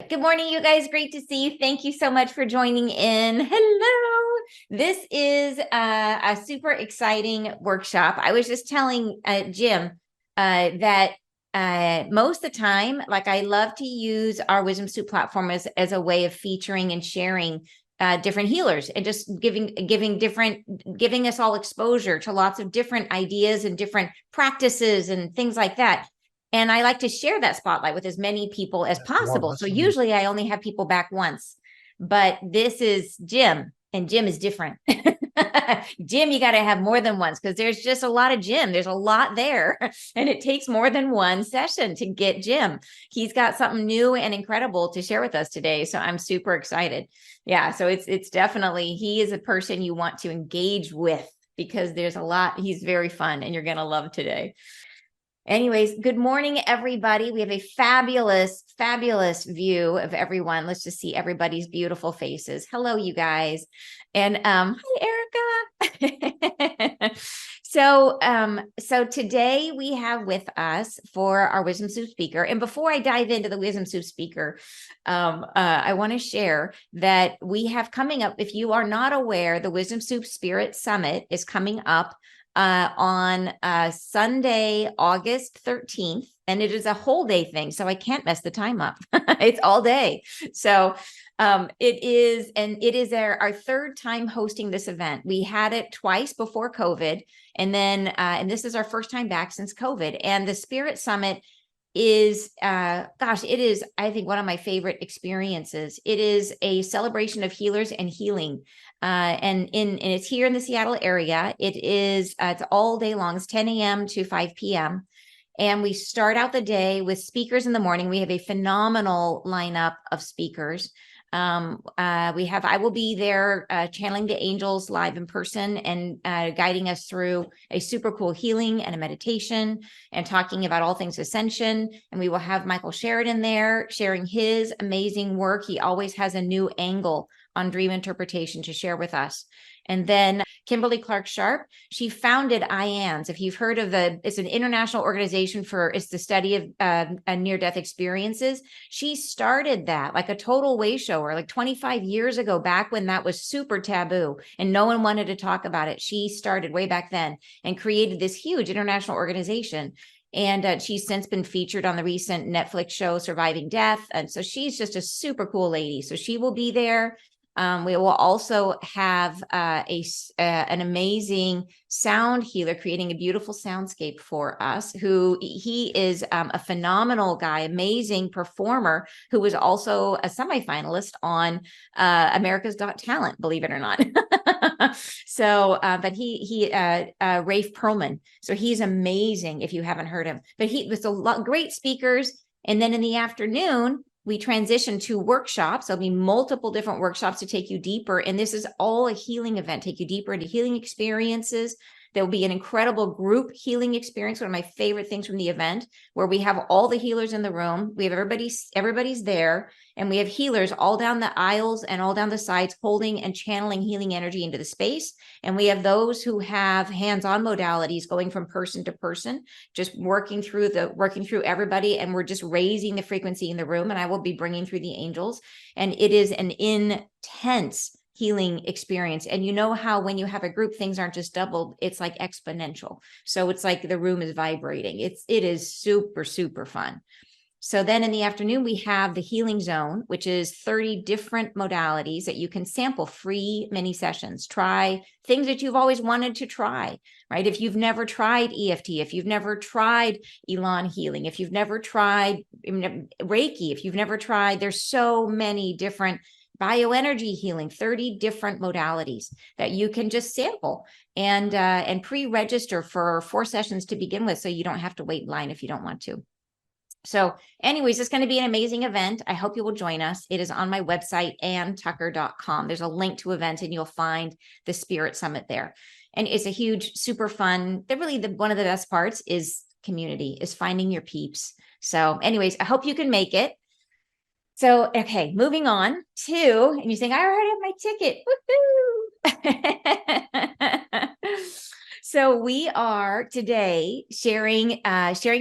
Good morning, you guys. Great to see you. Thank you so much for joining in. Hello. This is a super exciting workshop. I was just telling Jim that most of the time, like I love to use our Wisdom Soup platform as a way of featuring and sharing different healers and just giving us all exposure to lots of different ideas and different practices and things like that. And I like to share that spotlight with as many people as possible. So usually I only have people back once, but this is Jim, and Jim is different. Jim, you got to have more than once because there's just a lot of Jim. There's a lot there, and it takes more than one session to get Jim. He's got something new and incredible to share with us today. So I'm super excited. Yeah, so it's definitely, he is a person you want to engage with because there's a lot. He's very fun, and you're going to love today. Anyways, good morning, everybody. We have a fabulous, fabulous view of everyone. Let's just see everybody's beautiful faces. Hello, you guys. And hi, Erica. So today we have with us for our Wisdom Soup speaker. And before I dive into the Wisdom Soup speaker, I want to share that we have coming up, if you are not aware, the Wisdom Soup Spirit Summit is coming up on Sunday, August 13th, and it is a whole day thing, so I can't mess the time up. It's all day. So it is our third time hosting this event. We had it twice before COVID, and then and this is our first time back since COVID. And the Spirit Summit is it is, I think, one of my favorite experiences. It is a celebration of healers and healing. And it's here in the Seattle area. It's all day long. It's 10 a.m. to 5 p.m. And we start out the day with speakers in the morning. We have a phenomenal lineup of speakers. I will be there channeling the angels live in person and guiding us through a super cool healing and a meditation and talking about all things ascension. And we will have Michael Sheridan there sharing his amazing work. He always has a new angle on dream interpretation to share with us. And then Kimberly Clark Sharp, she founded IANS. If you've heard of it's an international organization it's the study of near-death experiences. She started that like a total way shower, like 25 years ago, back when that was super taboo and no one wanted to talk about it. She started way back then and created this huge international organization. And she's since been featured on the recent Netflix show, Surviving Death. And so she's just a super cool lady. So she will be there. We will also have an amazing sound healer creating a beautiful soundscape for us, he is a phenomenal guy, amazing performer, who was also a semifinalist on America's Got Talent, believe it or not. So, but Rafe Perlman. So he's amazing if you haven't heard him. But there's a lot great speakers. And then in the afternoon, we transition to workshops. There'll be multiple different workshops to take you deeper. And this is all a healing event, take you deeper into healing experiences. There will be an incredible group healing experience, one of my favorite things from the event, where we have all the healers in the room. We have everybody's there, and we have healers all down the aisles and all down the sides holding and channeling healing energy into the space. And we have those who have hands-on modalities going from person to person, just working through everybody, and we're just raising the frequency in the room. And I will be bringing through the angels, and it is an intense healing experience. And you know how when you have a group, things aren't just doubled, it's like exponential. So it's like the room is vibrating. It is super, super fun. So then in the afternoon, we have the healing zone, which is 30 different modalities that you can sample, free mini sessions. Try things that you've always wanted to try, right? If you've never tried EFT, if you've never tried Elan healing, if you've never tried Reiki, if you've never tried, there's so many different bioenergy healing, 30 different modalities that you can just sample and pre-register for 4 sessions to begin with, so you don't have to wait in line if you don't want to. So anyways, it's going to be an amazing event. I hope you will join us. It is on my website, anntucker.com. There's a link to event, and you'll find the Spirit Summit there. And it's a huge, super fun. One of the best parts is community, is finding your peeps. So anyways, I hope you can make it. So, okay, moving on to, and you're saying, I already have my ticket. Woohoo! So we are today sharing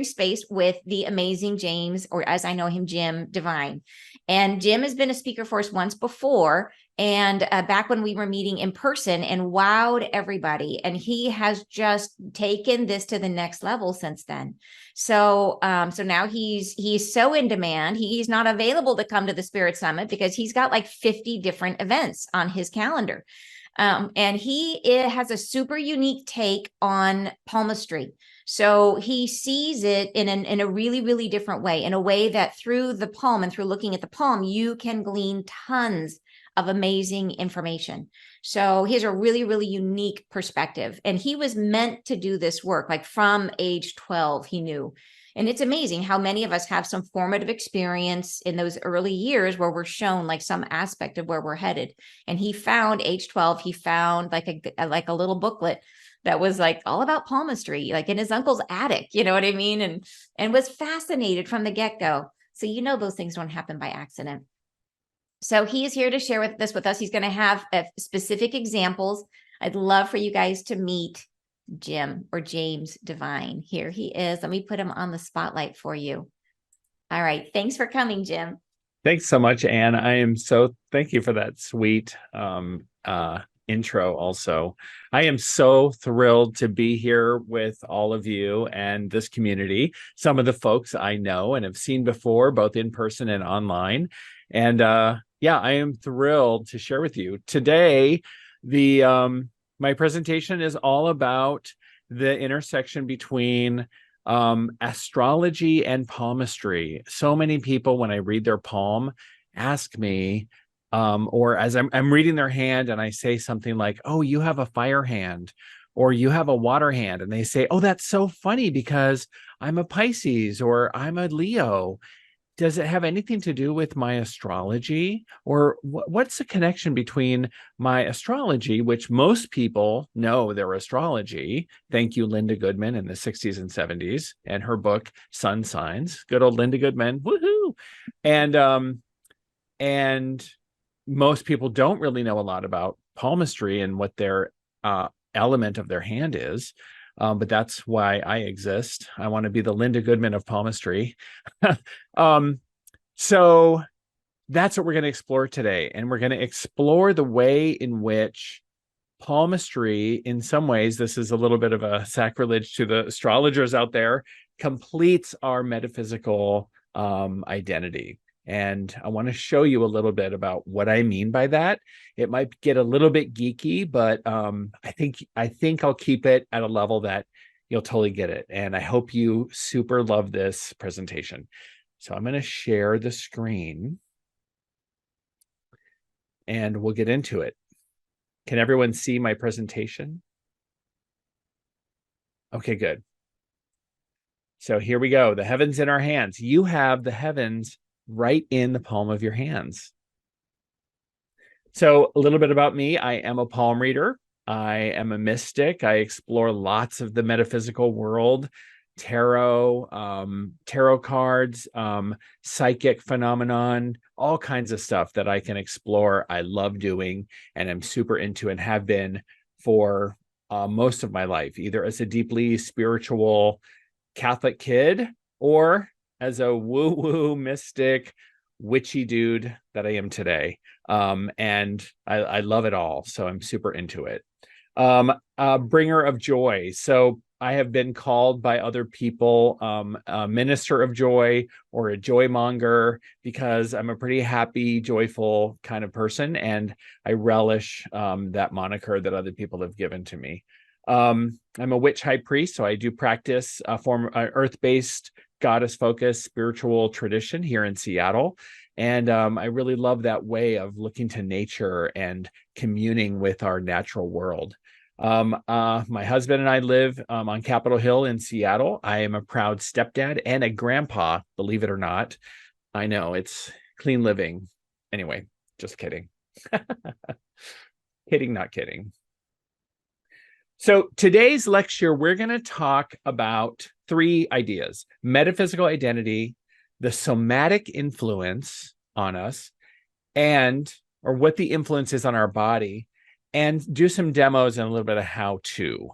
space with the amazing James, or as I know him, Jim Divine. And Jim has been a speaker for us once before, and back when we were meeting in person, and wowed everybody. And he has just taken this to the next level since then. So now he's so in demand. He's not available to come to the Spirit Summit because he's got like 50 different events on his calendar. And it has a super unique take on palmistry. So he sees it in a really, really different way, in a way that through the palm and through looking at the palm, you can glean tons of amazing information. So he has a really, really unique perspective. And he was meant to do this work, like from age 12, he knew. And it's amazing how many of us have some formative experience in those early years where we're shown like some aspect of where we're headed. And he found age 12, he found like a little booklet that was like all about palmistry, like in his uncle's attic, you know what I mean? And was fascinated from the get-go. So those things don't happen by accident. So he is here to share this with us. He's going to have specific examples. I'd love for you guys to meet Jim or James Divine. Here he is. Let me put him on the spotlight for you. All right. Thanks for coming, Jim. Thanks so much, Anne. Thank you for that sweet intro also. I am so thrilled to be here with all of you and this community. Some of the folks I know and have seen before, both in person and online. And I am thrilled to share with you. Today, my presentation is all about the intersection between astrology and palmistry. So many people, when I read their palm, ask me, or as I'm reading their hand and I say something like, oh, you have a fire hand, or you have a water hand. And they say, oh, that's so funny because I'm a Pisces or I'm a Leo. Does it have anything to do with my astrology? Or what's the connection between my astrology, which most people know their astrology? Thank you, Linda Goodman in the 60s and 70s, and her book, Sun Signs. Good old Linda Goodman. Woohoo! And most people don't really know a lot about palmistry and what their element of their hand is. But that's why I exist. I want to be the Linda Goodman of palmistry. So that's what we're going to explore today. And we're going to explore the way in which palmistry, in some ways, this is a little bit of a sacrilege to the astrologers out there, completes our metaphysical identity. And I want to show you a little bit about what I mean by that. It might get a little bit geeky, but I think I'll keep it at a level that you'll totally get it. And I hope you super love this presentation. So I'm going to share the screen and we'll get into it. Can everyone see my presentation? Okay, good. So here we go. The heavens in our hands. You have the heavens right in the palm of your hands. So a little bit about me. I am a palm reader. I am a mystic. I explore lots of the metaphysical world, tarot cards, psychic phenomenon, all kinds of stuff that I can explore. I love doing and I'm super into and have been for most of my life, either as a deeply spiritual Catholic kid or as a woo-woo mystic witchy dude that I am today. And I love it all. So I'm super into it. Bringer of joy. So I have been called by other people a minister of joy or a joy monger because I'm a pretty happy, joyful kind of person. And I relish that moniker that other people have given to me. I'm a witch high priest, so I do practice a form earth-based goddess-focused spiritual tradition here in Seattle. And I really love that way of looking to nature and communing with our natural world. My husband and I live on Capitol Hill in Seattle. I am a proud stepdad and a grandpa, believe it or not. I know, it's clean living. Anyway, just kidding. Kidding, not kidding. So today's lecture, we're going to talk about 3 ideas: metaphysical identity, the somatic influence on us, or what the influence is on our body, and do some demos and a little bit of how to.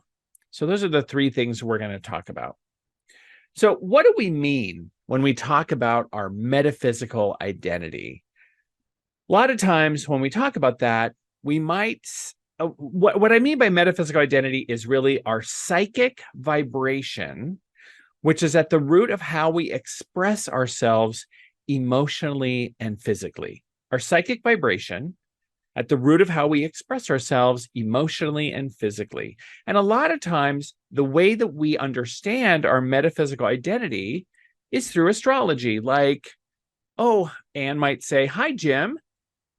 So those are the three things we're going to talk about. So what do we mean when we talk about our metaphysical identity? A lot of times when we talk about that, we might, what I mean by metaphysical identity is really our psychic vibration, which is at the root of how we express ourselves emotionally and physically. Our psychic vibration at the root of how we express ourselves emotionally and physically. And a lot of times, the way that we understand our metaphysical identity is through astrology. Like, oh, Anne might say, "Hi, Jim."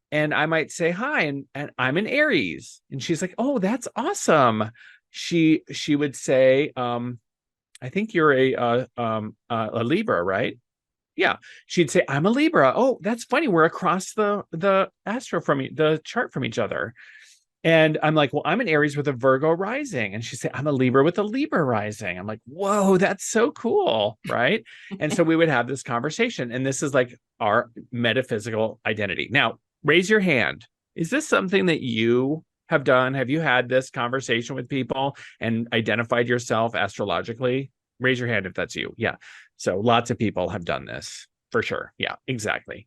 And I might say, "Hi," and I'm an Aries. And she's like, "Oh, that's awesome." She would say, "I think you're a Libra, right?" Yeah. She'd say, "I'm a Libra." "Oh, that's funny. We're across the astro from the chart from each other." And I'm like, "Well, I'm an Aries with a Virgo rising." And she'd say, "I'm a Libra with a Libra rising." I'm like, "Whoa, that's so cool." Right. And so we would have this conversation. And this is like our metaphysical identity. Now, raise your hand. Is this something that you have done? Have you had this conversation with people and identified yourself astrologically? Raise your hand if that's you. Yeah. So lots of people have done this for sure. Yeah, exactly.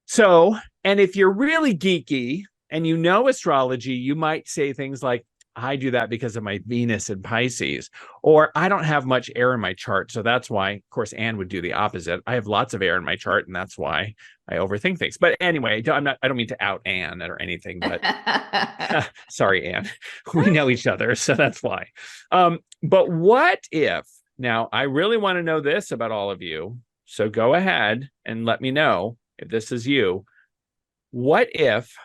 So, and if you're really geeky and you know astrology, you might say things like, "I do that because of my Venus in Pisces," or "I don't have much air in my chart. So that's why." Of course, Anne would do the opposite. "I have lots of air in my chart, and that's why I overthink things." But anyway, I don't mean to out Anne or anything, but sorry, Anne. We know each other, so that's why. But what if, now I really want to know this about all of you. So go ahead and let me know if this is you. What if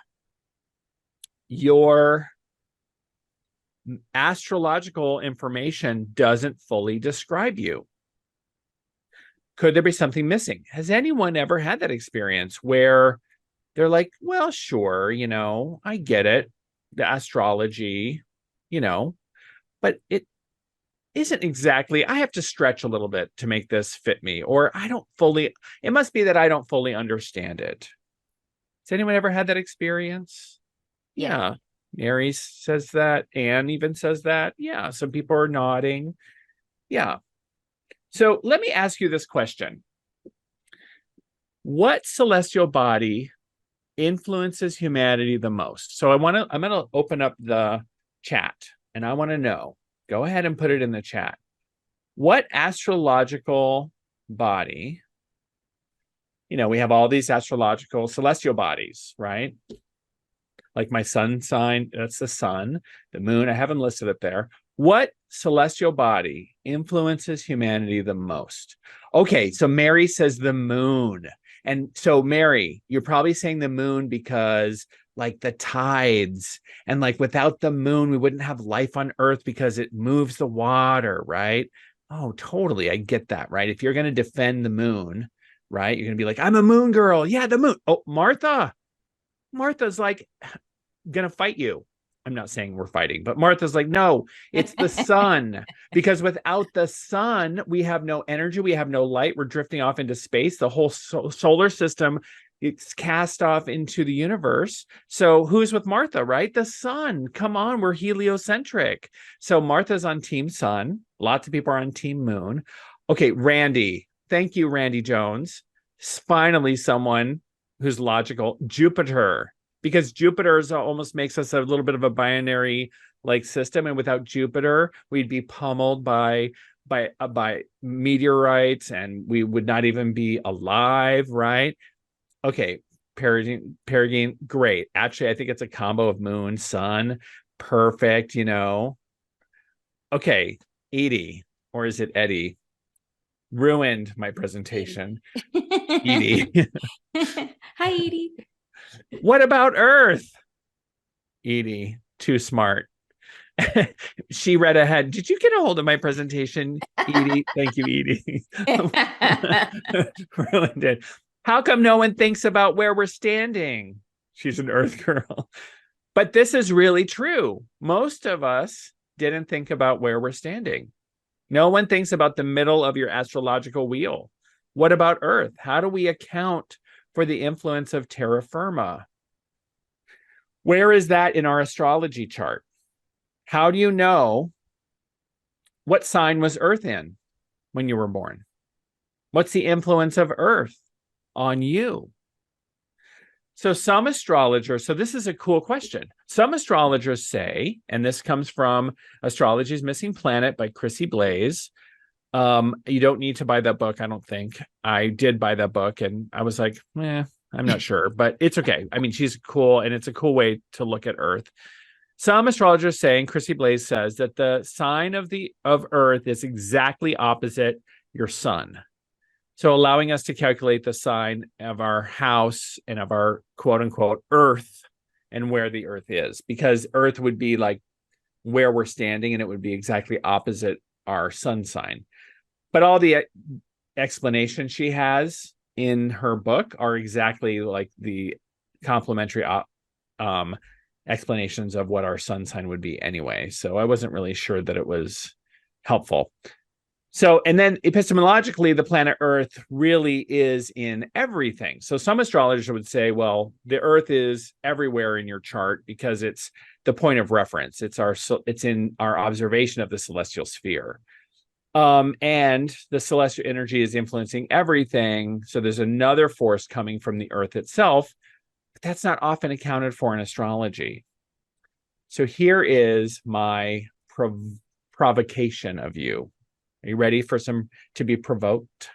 your astrological information doesn't fully describe you? Could there be something missing? Has anyone ever had that experience where they're like, "Well, sure, I get it, the astrology, you know, but it isn't exactly, I have to stretch a little bit to make this fit me, or it must be that I don't fully understand it." Has anyone ever had that experience? Yeah. Yeah. Aries says that. Anne even says that. Yeah. Some people are nodding. Yeah. So let me ask you this question. What celestial body influences humanity the most? So I'm going to open up the chat and I want to know, go ahead and put it in the chat. What astrological body, we have all these astrological celestial bodies, right? Like my sun sign, that's the sun, the moon, I haven't listed it there. What celestial body influences humanity the most? Okay, so Mary says the moon. And so, Mary, you're probably saying the moon because, like, the tides, and like without the moon, we wouldn't have life on Earth because it moves the water, right? Oh, totally. I get that, right? If you're going to defend the moon, right, you're going to be like, "I'm a moon girl." Yeah, the moon. Oh, Martha's like, gonna fight you. I'm not saying we're fighting, but Martha's like, "No, it's the sun." Because without the sun, we have no energy, we have no light, we're drifting off into space. The whole solar system, it's cast off into the universe. So who's with Martha, right? The sun. Come on, we're heliocentric. So Martha's on team sun. Lots of people are on team moon. Okay, Randy. Thank you, Randy Jones. Finally, someone who's logical. Jupiter, because Jupiter almost makes us a little bit of a binary like system, and without Jupiter, we'd be pummeled by meteorites, and we would not even be alive, right? Okay, Perigine, great. Actually, I think it's a combo of moon, sun, perfect. Okay, Edie, or is it Eddie? Ruined my presentation. Edie. Hi, Edie. What about Earth? Edie, too smart. She read ahead. Did you get a hold of my presentation, Edie? Thank you, Edie. Really did. How come no one thinks about where we're standing? She's an Earth girl. But this is really true. Most of us didn't think about where we're standing. No one thinks about the middle of your astrological wheel. What about Earth? How do we account for the influence of terra firma? Where is that in our astrology chart? How do you know What sign was Earth in when you were born? What's the influence of Earth on you? So some astrologers, so this is a cool question. Some astrologers say, and this comes from Astrology's Missing Planet by Chrissy Blaze. You don't need to buy that book, I don't think. I did buy that book and I was like, I'm not sure, but it's okay. I mean, she's cool and it's a cool way to look at Earth. Some astrologers say, and Chrissy Blaze says, that the sign of Earth is exactly opposite your sun. So allowing us to calculate the sign of our house and of our quote unquote Earth and where the Earth is, because Earth would be like where we're standing and it would be exactly opposite our sun sign. But all the explanations she has in her book are exactly like the complementary explanations of what our sun sign would be anyway. So I wasn't really sure that it was helpful. So, and then epistemologically, the planet Earth really is in everything. So some astrologers would say, well, the Earth is everywhere in your chart because it's the point of reference. It's in our observation of the celestial sphere. And the celestial energy is influencing everything. So there's another force coming from the Earth itself, but that's not often accounted for in astrology. So here is my provocation of you. Are you ready for to be provoked?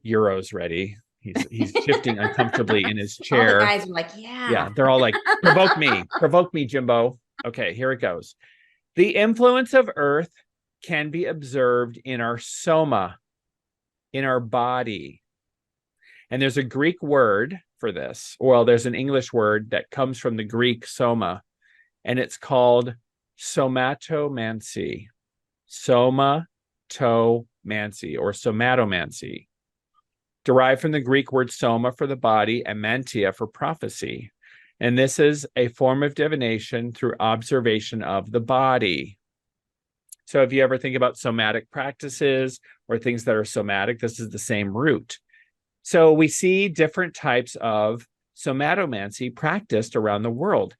Euro's ready. He's shifting uncomfortably in his chair. All the guys are like, yeah. They're all like, provoke me, Jimbo. Okay, here it goes. The influence of Earth can be observed in our soma, in our body. And there's a Greek word for this. Well, there's an English word that comes from the Greek soma, and it's called somatomancy. Somatomancy or somatomancy, derived from the Greek word soma for the body and mantia for prophecy. And this is a form of divination through observation of the body. So if you ever think about somatic practices or things that are somatic, this is the same root. So we see different types of somatomancy practiced around the world.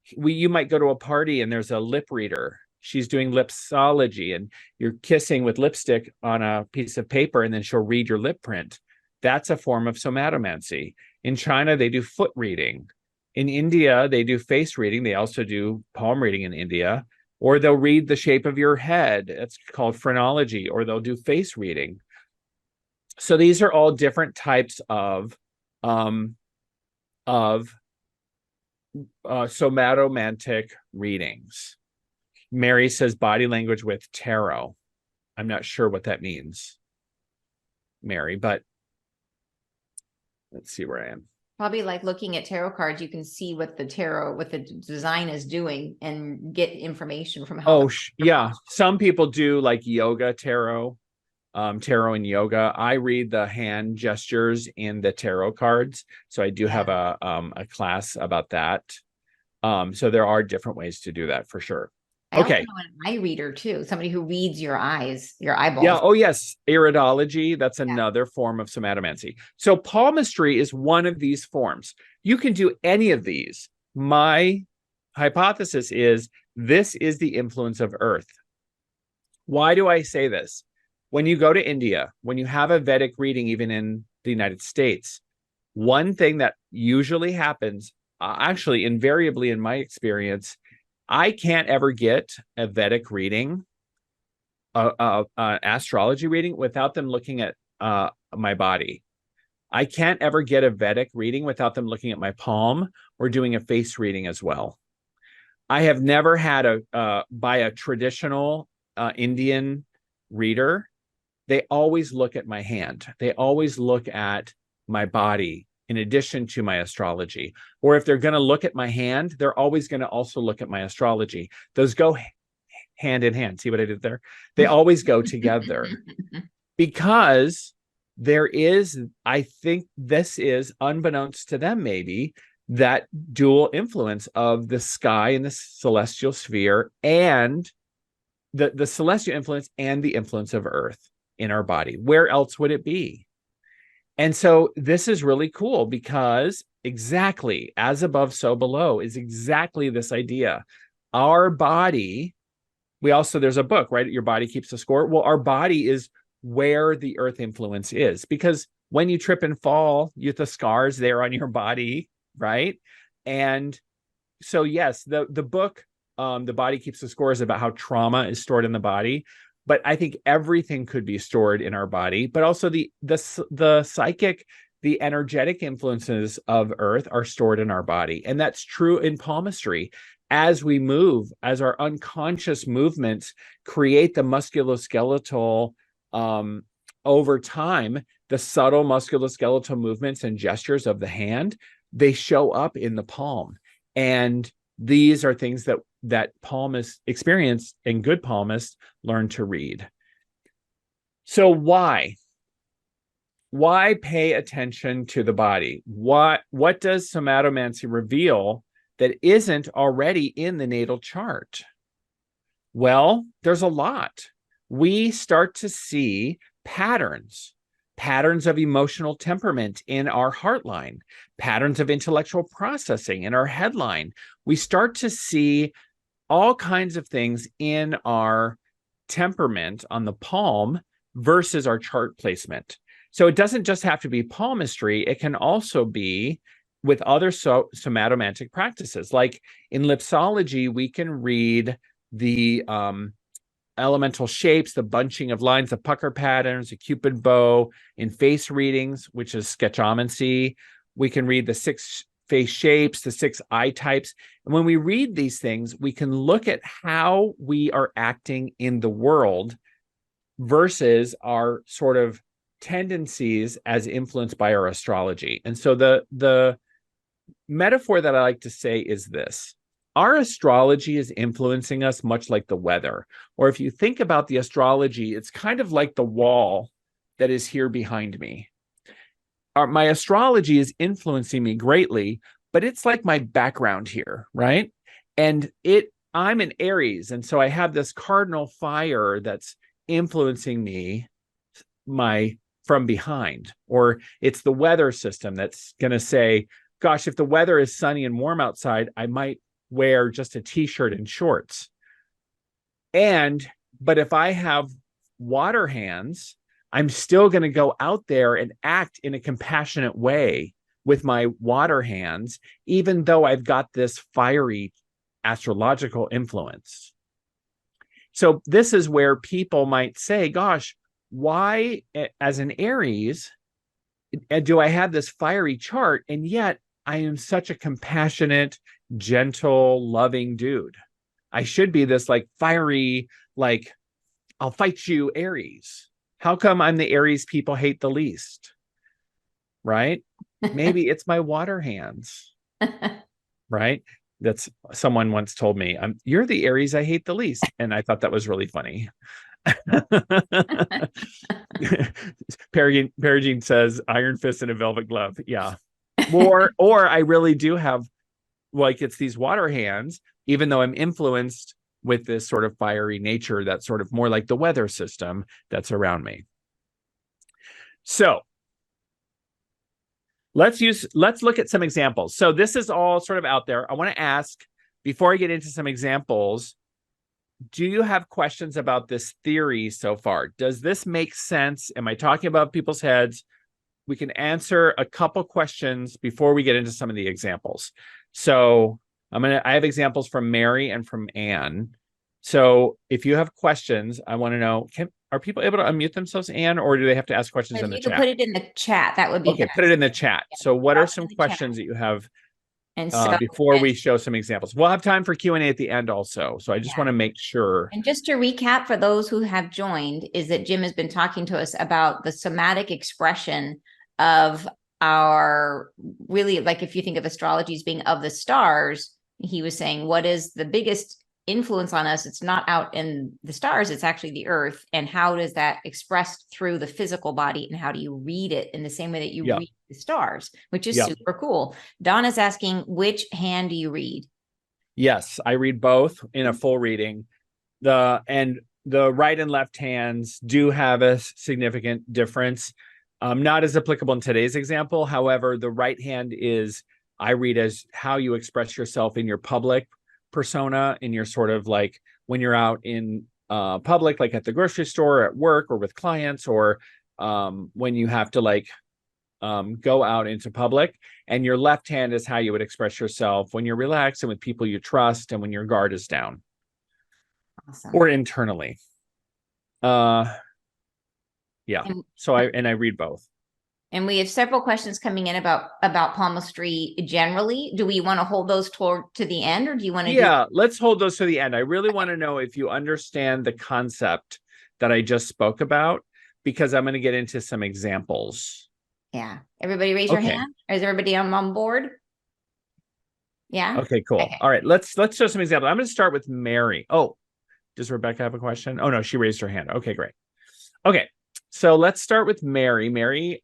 You might go to a party and there's a lip reader. She's doing lipsology and you're kissing with lipstick on a piece of paper and then she'll read your lip print. That's a form of somatomancy. In China, they do foot reading. In India, they do face reading. They also do palm reading in India, or they'll read the shape of your head. It's called phrenology, or they'll do face reading. So these are all different types of somatomantic readings. Mary says body language with tarot. I'm not sure what that means, Mary, but let's see where I am. Probably like looking at tarot cards, you can see what the design is doing and get information from how. Yeah. Some people do like yoga tarot, tarot and yoga. I read the hand gestures in the tarot cards. So I do have a class about that. So there are different ways to do that for sure. I also know an eye reader too, somebody who reads your eyes, your eyeballs. Yeah. Oh, yes. Iridology. That's another form of somatomancy. So palmistry is one of these forms. You can do any of these. My hypothesis is this is the influence of Earth. Why do I say this? When you go to India, when you have a Vedic reading, even in the United States, one thing that usually happens, actually invariably in my experience, I can't ever get a Vedic reading, astrology reading, without them looking at my body. I can't ever get a Vedic reading without them looking at my palm or doing a face reading as well. I have never had by a traditional Indian reader. They always look at my hand. They always look at my body in addition to my astrology. Or if they're going to look at my hand, they're always going to also look at my astrology. Those go hand in hand. See what I did there? They always go together because there is, I think this is unbeknownst to them maybe, that dual influence of the sky and the celestial sphere and the celestial influence and the influence of Earth in our body. Where else would it be? And so this is really cool because exactly as above, so below is exactly this idea. Our body there's a book, right? Your body keeps the score. Well, our body is where the earth influence is, because when you trip and fall, you have the scars there on your body, right? And so yes, the book, The Body Keeps the Score, is about how trauma is stored in the body. But I think everything could be stored in our body, but also the psychic, the energetic influences of earth are stored in our body. And that's true in palmistry. As we move, as our unconscious movements create the musculoskeletal, over time, the subtle musculoskeletal movements and gestures of the hand, they show up in the palm. And these are things that palmists experience, and good palmists learn to read. So why pay attention to the body? What does somatomancy reveal that isn't already in the natal chart? Well, there's a lot. We start to see patterns of emotional temperament in our heartline, patterns of intellectual processing in our headline. We start to see all kinds of things in our temperament on the palm versus our chart placement. So it doesn't just have to be palmistry. It can also be with other somatomantic practices. Like in lipsology, we can read the elemental shapes, the bunching of lines, the pucker patterns, the cupid bow. In face readings, which is sketchomancy, we can read the 6 face shapes, the 6 eye types. And when we read these things, we can look at how we are acting in the world versus our sort of tendencies as influenced by our astrology. And so the metaphor that I like to say is this: our astrology is influencing us much like the weather. Or if you think about the astrology, it's kind of like the wall that is here behind me. My astrology is influencing me greatly, but it's like my background here, right? And I'm an Aries, and so I have this cardinal fire that's influencing me from behind. Or it's the weather system that's going to say, gosh, if the weather is sunny and warm outside, I might wear just a t-shirt and shorts. But if I have water hands, I'm still going to go out there and act in a compassionate way with my water hands, even though I've got this fiery astrological influence. So this is where people might say, gosh, why, as an Aries, do I have this fiery chart, and yet I am such a compassionate, gentle, loving dude? I should be this like fiery, like, I'll fight you Aries. How come I'm the Aries people hate the least? Right? Maybe it's my water hands. Right? That's someone once told me, you're the Aries I hate the least. And I thought that was really funny. Perigene says iron fist and a velvet glove. Yeah. Or I really do have, like, it's these water hands, even though I'm influenced with this sort of fiery nature that's sort of more like the weather system that's around me. So let's look at some examples. So this is all sort of out there. I want to ask, before I get into some examples, do you have questions about this theory so far? Does this make sense? Am I talking about people's heads? We can answer a couple questions before we get into some of the examples. So I have examples from Mary and from Anne. So if you have questions, I want to know, are people able to unmute themselves, Anne, or do they have to ask questions in the chat? You can put it in the chat. That would be okay. best. Put it in the chat. So what are some questions that you have before we show some examples? We'll have time for Q&A at the end also. So I just want to make sure. And just to recap for those who have joined, is that Jim has been talking to us about the somatic expression of our, really, like, if you think of astrology as being of the stars, he was saying, what is the biggest influence on us? It's not out in the stars, it's actually the earth. And how does that express through the physical body, and how do you read it in the same way that you read the stars, which is super cool. Donna's asking, which hand do you read? Yes, I read both in a full reading. The right and left hands do have a significant difference. Not as applicable in today's example. However, the right hand I read as how you express yourself in your public persona, in your sort of like when you're out in public, like at the grocery store, or at work, or with clients, or when you have to like go out into public. And your left hand is how you would express yourself when you're relaxed and with people you trust and when your guard is down. Awesome. Or internally. Yeah. And, So I read both. and we have several questions coming in about palmistry generally. Do we want to hold those to the end, or do you want to Yeah, let's hold those to the end. I really want to know if you understand the concept that I just spoke about, because I'm going to get into some examples. Yeah. Everybody raise your hand. Is everybody on board? Yeah. Okay, cool. Okay. All right, let's show some examples. I'm going to start with Mary. Oh, does Rebecca have a question? Oh no, she raised her hand. Okay, great. Okay, so let's start with Mary. Mary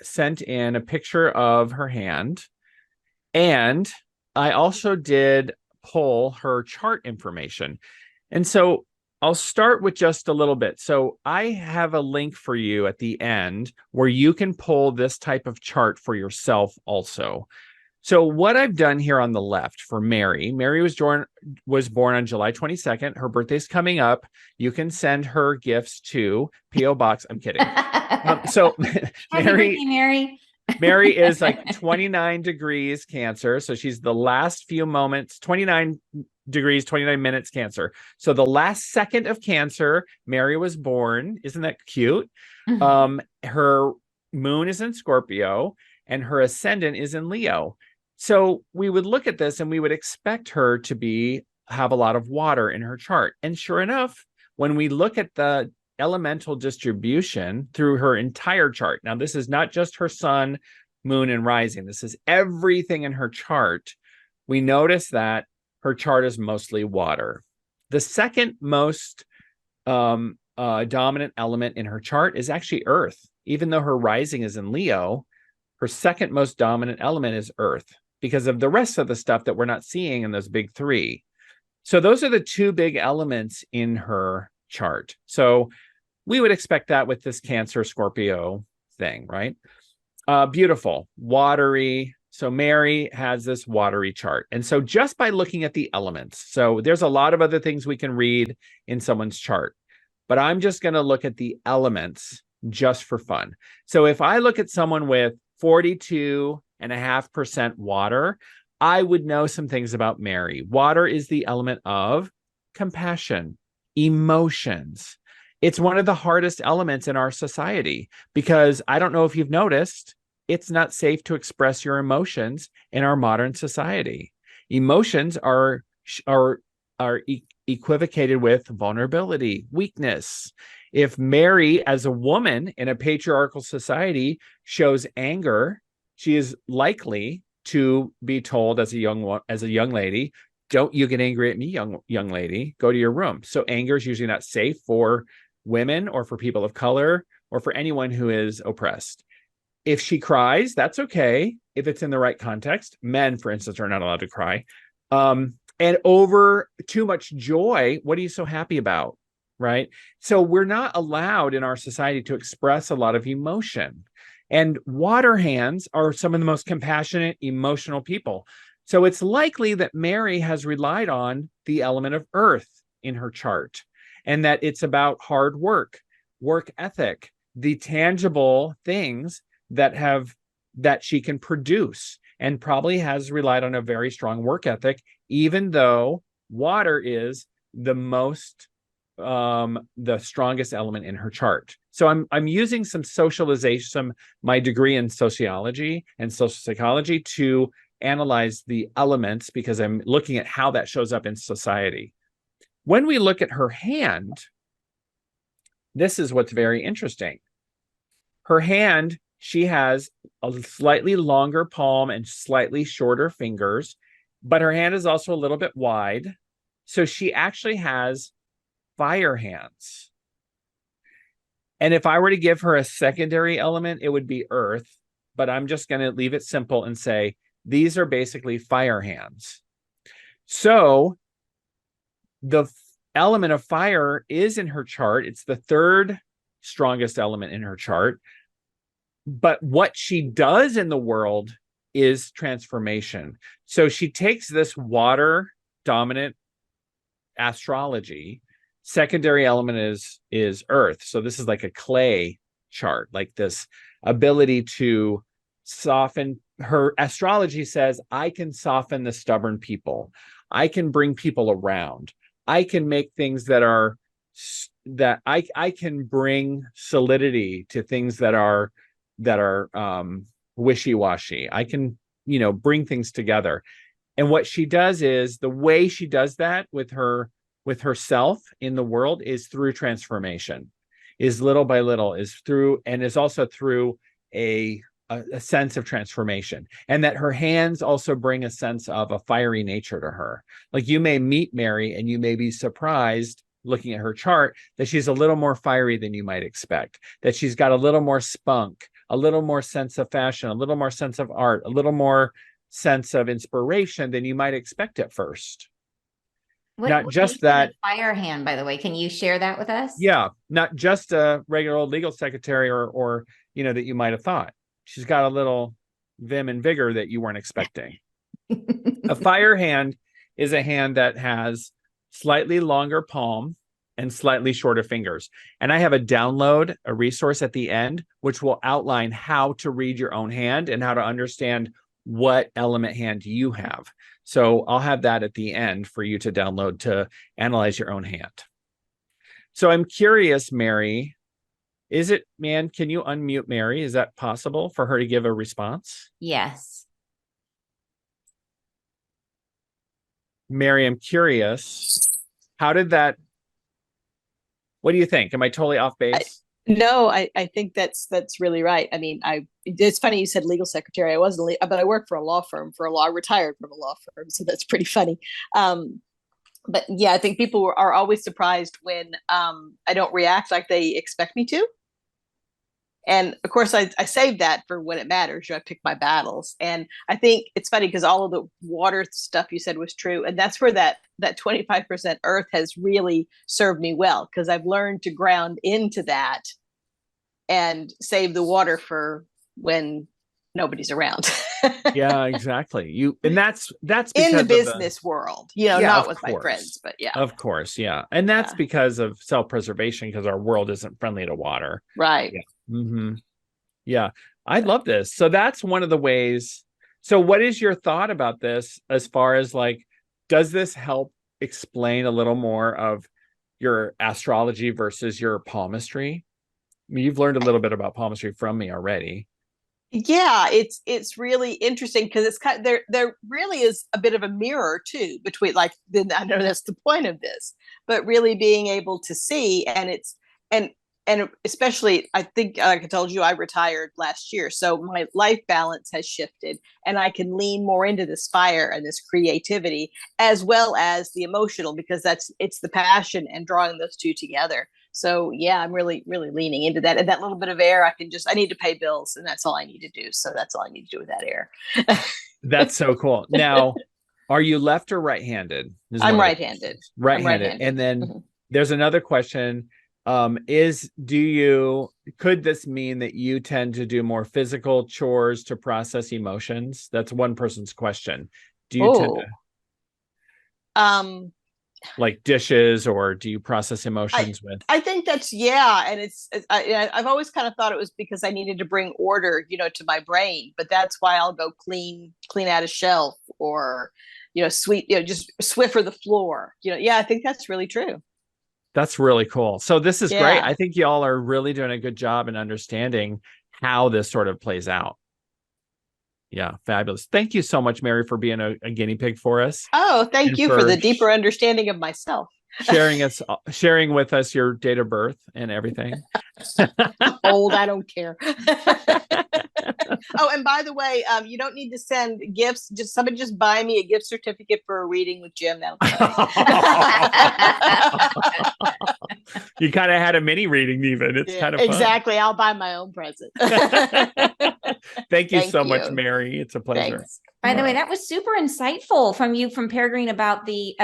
sent in a picture of her hand, and I also did pull her chart information. And so I'll start with just a little bit. So I have a link for you at the end where you can pull this type of chart for yourself also. So what I've done here on the left for Mary, Mary was born on July 22nd. Her birthday's coming up. You can send her gifts to P.O. Box. I'm kidding. So Mary is like 29 degrees Cancer. So she's the last few moments, 29 degrees, 29 minutes Cancer. So the last second of Cancer, Mary was born. Isn't that cute? Her moon is in Scorpio and her ascendant is in Leo. So we would look at this and we would expect her to have a lot of water in her chart. And sure enough, when we look at the elemental distribution through her entire chart, now this is not just her sun, moon, and rising. This is everything in her chart. We notice that her chart is mostly water. The second most dominant element in her chart is actually Earth. Even though her rising is in Leo, her second most dominant element is Earth, because of the rest of the stuff that we're not seeing in those big three. So those are the two big elements in her chart. So we would expect that with this Cancer Scorpio thing, right? Beautiful, watery. So Mary has this watery chart. And so just by looking at the elements, so there's a lot of other things we can read in someone's chart, but I'm just going to look at the elements just for fun. So if I look at someone with 42.5% water, I would know some things about Mary. Water is the element of compassion, emotions. It's one of the hardest elements in our society because I don't know if you've noticed, it's not safe to express your emotions in our modern society. Emotions are equivocated with vulnerability, weakness. If Mary, as a woman in a patriarchal society, shows anger, she is likely to be told as a young lady, "Don't you get angry at me, young lady. Go to your room." So anger is usually not safe for women or for people of color or for anyone who is oppressed. If she cries, that's okay if it's in the right context. Men, for instance, are not allowed to cry. And over too much joy, what are you so happy about? Right? So we're not allowed in our society to express a lot of emotion. And water hands are some of the most compassionate, emotional people. So it's likely that Mary has relied on the element of earth in her chart, and that it's about hard work ethic, the tangible things that she can produce, and probably has relied on a very strong work ethic, even though water is the strongest element in her chart. So I'm using some socialization, my degree in sociology and social psychology, to analyze the elements because I'm looking at how that shows up in society. When we look at her hand, this is what's very interesting. Her hand, she has a slightly longer palm and slightly shorter fingers, but her hand is also a little bit wide. So she actually has fire hands. And if I were to give her a secondary element, it would be earth, but I'm just going to leave it simple and say, these are basically fire hands. So the element of fire is in her chart. It's the third strongest element in her chart. But what she does in the world is transformation. So she takes this water dominant astrology. Secondary element is earth. So this is like a clay chart, like this ability to soften. Her astrology says, I can soften the stubborn people. I can bring people around. I can make things that I can bring solidity to things that are wishy-washy. I can, bring things together. And what she does is, the way she does that with herself in the world is through transformation, is little by little, is also through a sense of transformation. And that her hands also bring a sense of a fiery nature to her. Like, you may meet Mary and you may be surprised looking at her chart that she's a little more fiery than you might expect, that she's got a little more spunk, a little more sense of fashion, a little more sense of art, a little more sense of inspiration than you might expect at first. Not just that fire hand, by the way, can you share that with us? Yeah, not just a regular old legal secretary or that you might have thought. She's got a little vim and vigor that you weren't expecting. A fire hand is a hand that has slightly longer palm and slightly shorter fingers. And I have a download, a resource at the end, which will outline how to read your own hand and how to understand what element hand you have. So I'll have that at the end for you to download to analyze your own hand. So I'm curious, Mary, can you unmute Mary? Is that possible for her to give a response? Yes. Mary, I'm curious, what do you think? Am I totally off base? No, I think that's really right. I mean, it's funny you said legal secretary. I wasn't, but I worked for a law firm I retired from a law firm, so that's pretty funny. But yeah, I think people are always surprised when I don't react like they expect me to. And of course, I save that for when it matters. I pick my battles. And I think it's funny because all of the water stuff you said was true. And that's where that 25% earth has really served me well, because I've learned to ground into that and save the water for when nobody's around. Yeah, exactly. And that's in the business world, not with my friends, but yeah. Of course, yeah. And that's because of self-preservation, because our world isn't friendly to water. Right. Yeah. Mm-hmm. Yeah. I love this. So that's one of the ways. So what is your thought about this as far as does this help explain a little more of your astrology versus your palmistry? I mean, you've learned a little bit about palmistry from me already. Yeah, it's really interesting because it's kind of, there really is a bit of a mirror too between I know that's the point of this, but really being able to see, and especially, I think, like I told you, I retired last year, so my life balance has shifted, and I can lean more into this fire and this creativity as well as the emotional, because it's the passion and drawing those two together. So yeah, I'm really, really leaning into that. And that little bit of air, I need to pay bills, and that's all I need to do. So that's all I need to do with that air. That's so cool. Now, are you left or right-handed? I'm right-handed. Right-handed. And then there's another question. Could this mean that you tend to do more physical chores to process emotions? That's one person's question. Do you tend to like dishes, or do you process emotions with? I think that's, and I've always kind of thought it was because I needed to bring order, to my brain, but that's why I'll go clean out a shelf, or sweep, just Swiffer the floor. I think that's really true. That's really cool. So this is great. I think y'all are really doing a good job in understanding how this sort of plays out. Yeah, fabulous. Thank you so much, Mary, for being a guinea pig for us. Oh, thank you for the deeper understanding of myself. sharing with us your date of birth and everything. Old, I don't care. Oh, and by the way, you don't need to send gifts. Somebody just buy me a gift certificate for a reading with Jim. You kind of had a mini reading, even. It's kind of fun. Exactly. I'll buy my own present. Thank you so much, Mary. It's a pleasure. Thanks. By the way, that was super insightful from Peregrine about the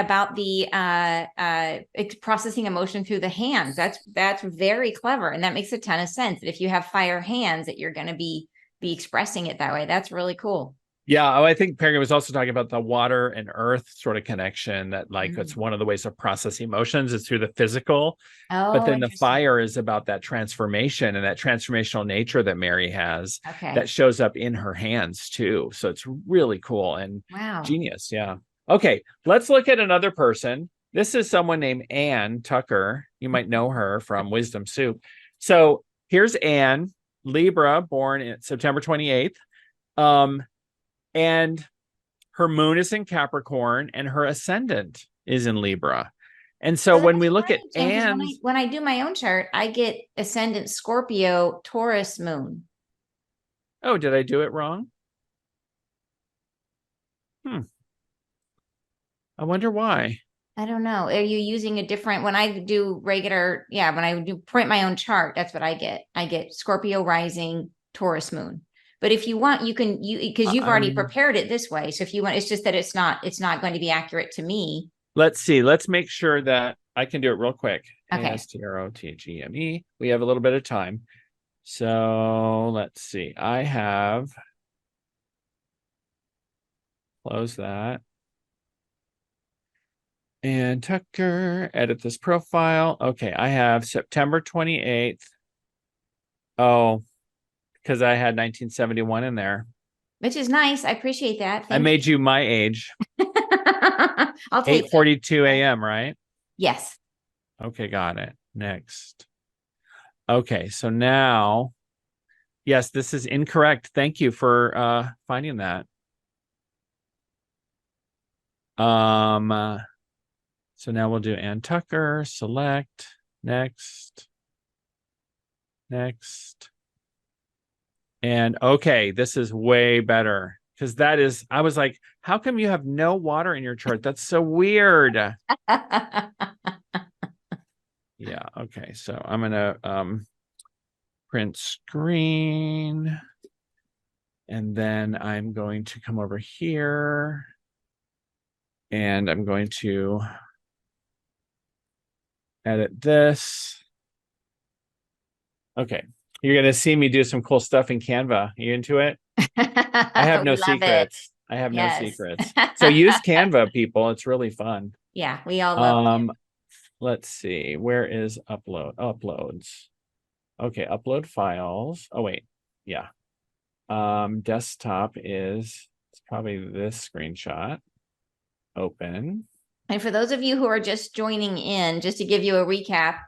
processing emotion through the hands. That's very clever, and that makes a ton of sense. That if you have fire hands, that you're going to be expressing it that way. That's really cool. Yeah, oh, I think Peregrine was also talking about the water and earth sort of connection, that like it's Mm. one of the ways of process emotions is through the physical. But Oh, then the interesting. fire is about that transformation and that transformational nature that Mary has that Okay. shows up in her hands too. So it's really cool and Wow. genius. Yeah. Okay, let's look at another person. This is someone named Anne Tucker. You might know her from Wisdom Soup. So here's Anne, Libra, born in September 28th. And her moon is in Capricorn and her ascendant is in Libra. And so So when that's we look at funny, Jim, because Anne's, when I do my own chart, I get ascendant Scorpio, Taurus moon. oh, did I do it wrong? I wonder why. I don't know. Are you using a different when I do regular, yeah, when I do print my own chart, that's what I get. I get Scorpio rising, Taurus moon. But if you want, you can because you've already prepared it this way. So if you want, it's just that it's not going to be accurate to me. Let's see. Let's make sure that I can do it real quick. Okay. ASTROTGME. We have a little bit of time. So let's see. I have close that. And Tucker, edit this profile. Okay, I have September 28th. Oh, because I had 1971 in there. Which is nice. I appreciate that. I made you my age. I'll take it. 8:42 a.m., right? Yes. Okay, got it. Next. Okay, so now, yes, this is incorrect. Thank you for finding that. So now we'll do Ann Tucker, select, next. And okay, this is way better because that is, I was like, how come you have no water in your chart? That's so weird. Yeah, okay. So I'm gonna print screen. And then I'm going to come over here. And I'm going to edit this. Okay. You're going to see me do some cool stuff in Canva. Are you into it? I have no secrets. I have no secrets. So use Canva, people. It's really fun. Yeah, we all love let's see. Where is uploads? Okay, upload files. Oh, wait. Yeah. Desktop is, it's probably this screenshot. Open. And for those of you who are just joining in, just to give you a recap,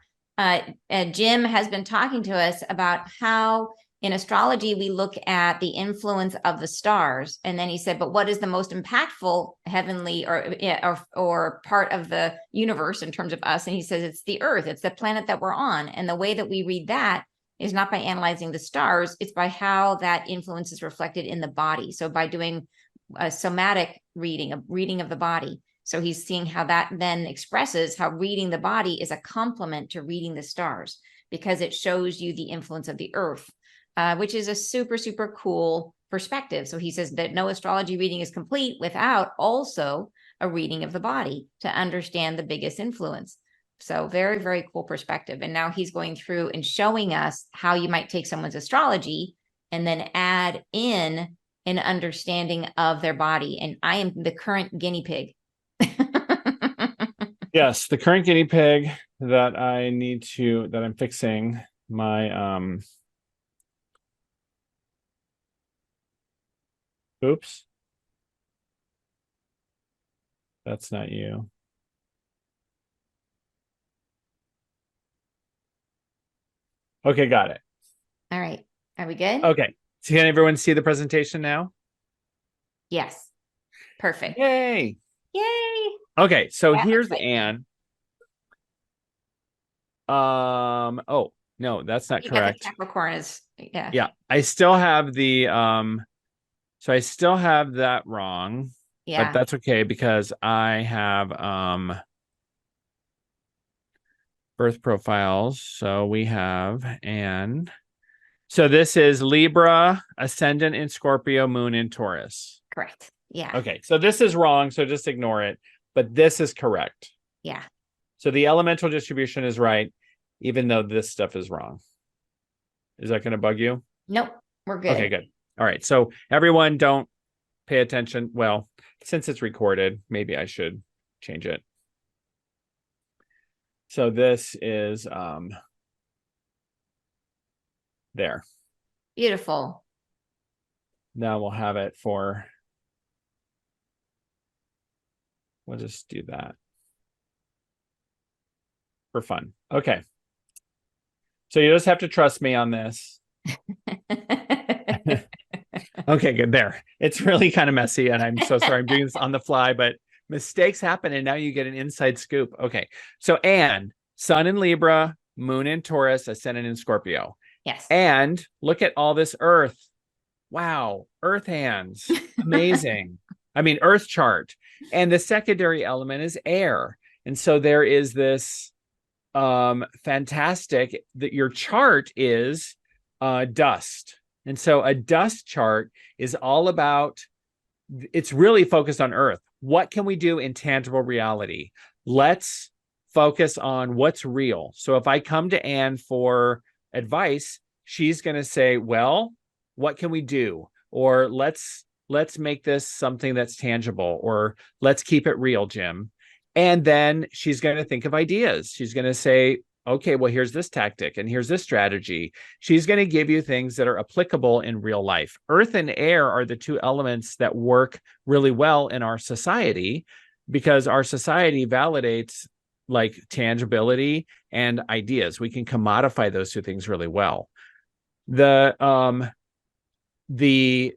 Jim has been talking to us about how in astrology we look at the influence of the stars, and then he said, "But what is the most impactful heavenly or part of the universe in terms of us?" And he says it's the Earth, it's the planet that we're on, and the way that we read that is not by analyzing the stars; it's by how that influence is reflected in the body. So by doing a somatic reading, a reading of the body. So he's seeing how that then expresses how reading the body is a complement to reading the stars because it shows you the influence of the earth, which is a super, super cool perspective. So he says that no astrology reading is complete without also a reading of the body to understand the biggest influence. So very, very cool perspective. And now he's going through and showing us how you might take someone's astrology and then add in an understanding of their body. And I am the current guinea pig. Yes, the current guinea pig that I'm fixing my oops. That's not you. Okay, got it. All right. Are we good? Okay. So can everyone see the presentation now? Yes. Perfect. Yay. Yay. Okay, so That here's like Anne. Oh, no, that's not correct. Capricorn is Yeah, I still have the so I still have that wrong. Yeah. But that's okay because I have birth profiles. So we have Anne. So this is Libra, ascendant in Scorpio, moon in Taurus. Correct. Yeah. Okay, so this is wrong, so just ignore it. But this is correct. Yeah. So the elemental distribution is right, even though this stuff is wrong. Is that going to bug you? Nope. We're good. Okay, good. All right. So everyone don't pay attention. Well, since it's recorded, maybe I should change it. So this is there. Beautiful. Now we'll have it for, we'll just do that for fun. Okay. So you just have to trust me on this. Okay, good. There. It's really kind of messy, and I'm so sorry I'm doing this on the fly, but mistakes happen, and now you get an inside scoop. Okay. So Anne, Sun in Libra, Moon in Taurus, Ascendant in Scorpio. Yes. And look at all this Earth. Wow. Earth hands. Amazing. I mean, Earth chart. And the secondary element is air. And so there is this fantastic that your chart is dust. And so a dust chart is all about, it's really focused on Earth. What can we do in tangible reality? Let's focus on what's real. So if I come to Anne for advice, she's going to say, well, what can we do? Or let's make this something that's tangible, or let's keep it real, Jim. And then she's going to think of ideas. She's going to say, okay, well, here's this tactic and here's this strategy. She's going to give you things that are applicable in real life. Earth and air are the two elements that work really well in our society, because our society validates like tangibility and ideas. We can commodify those two things really well. The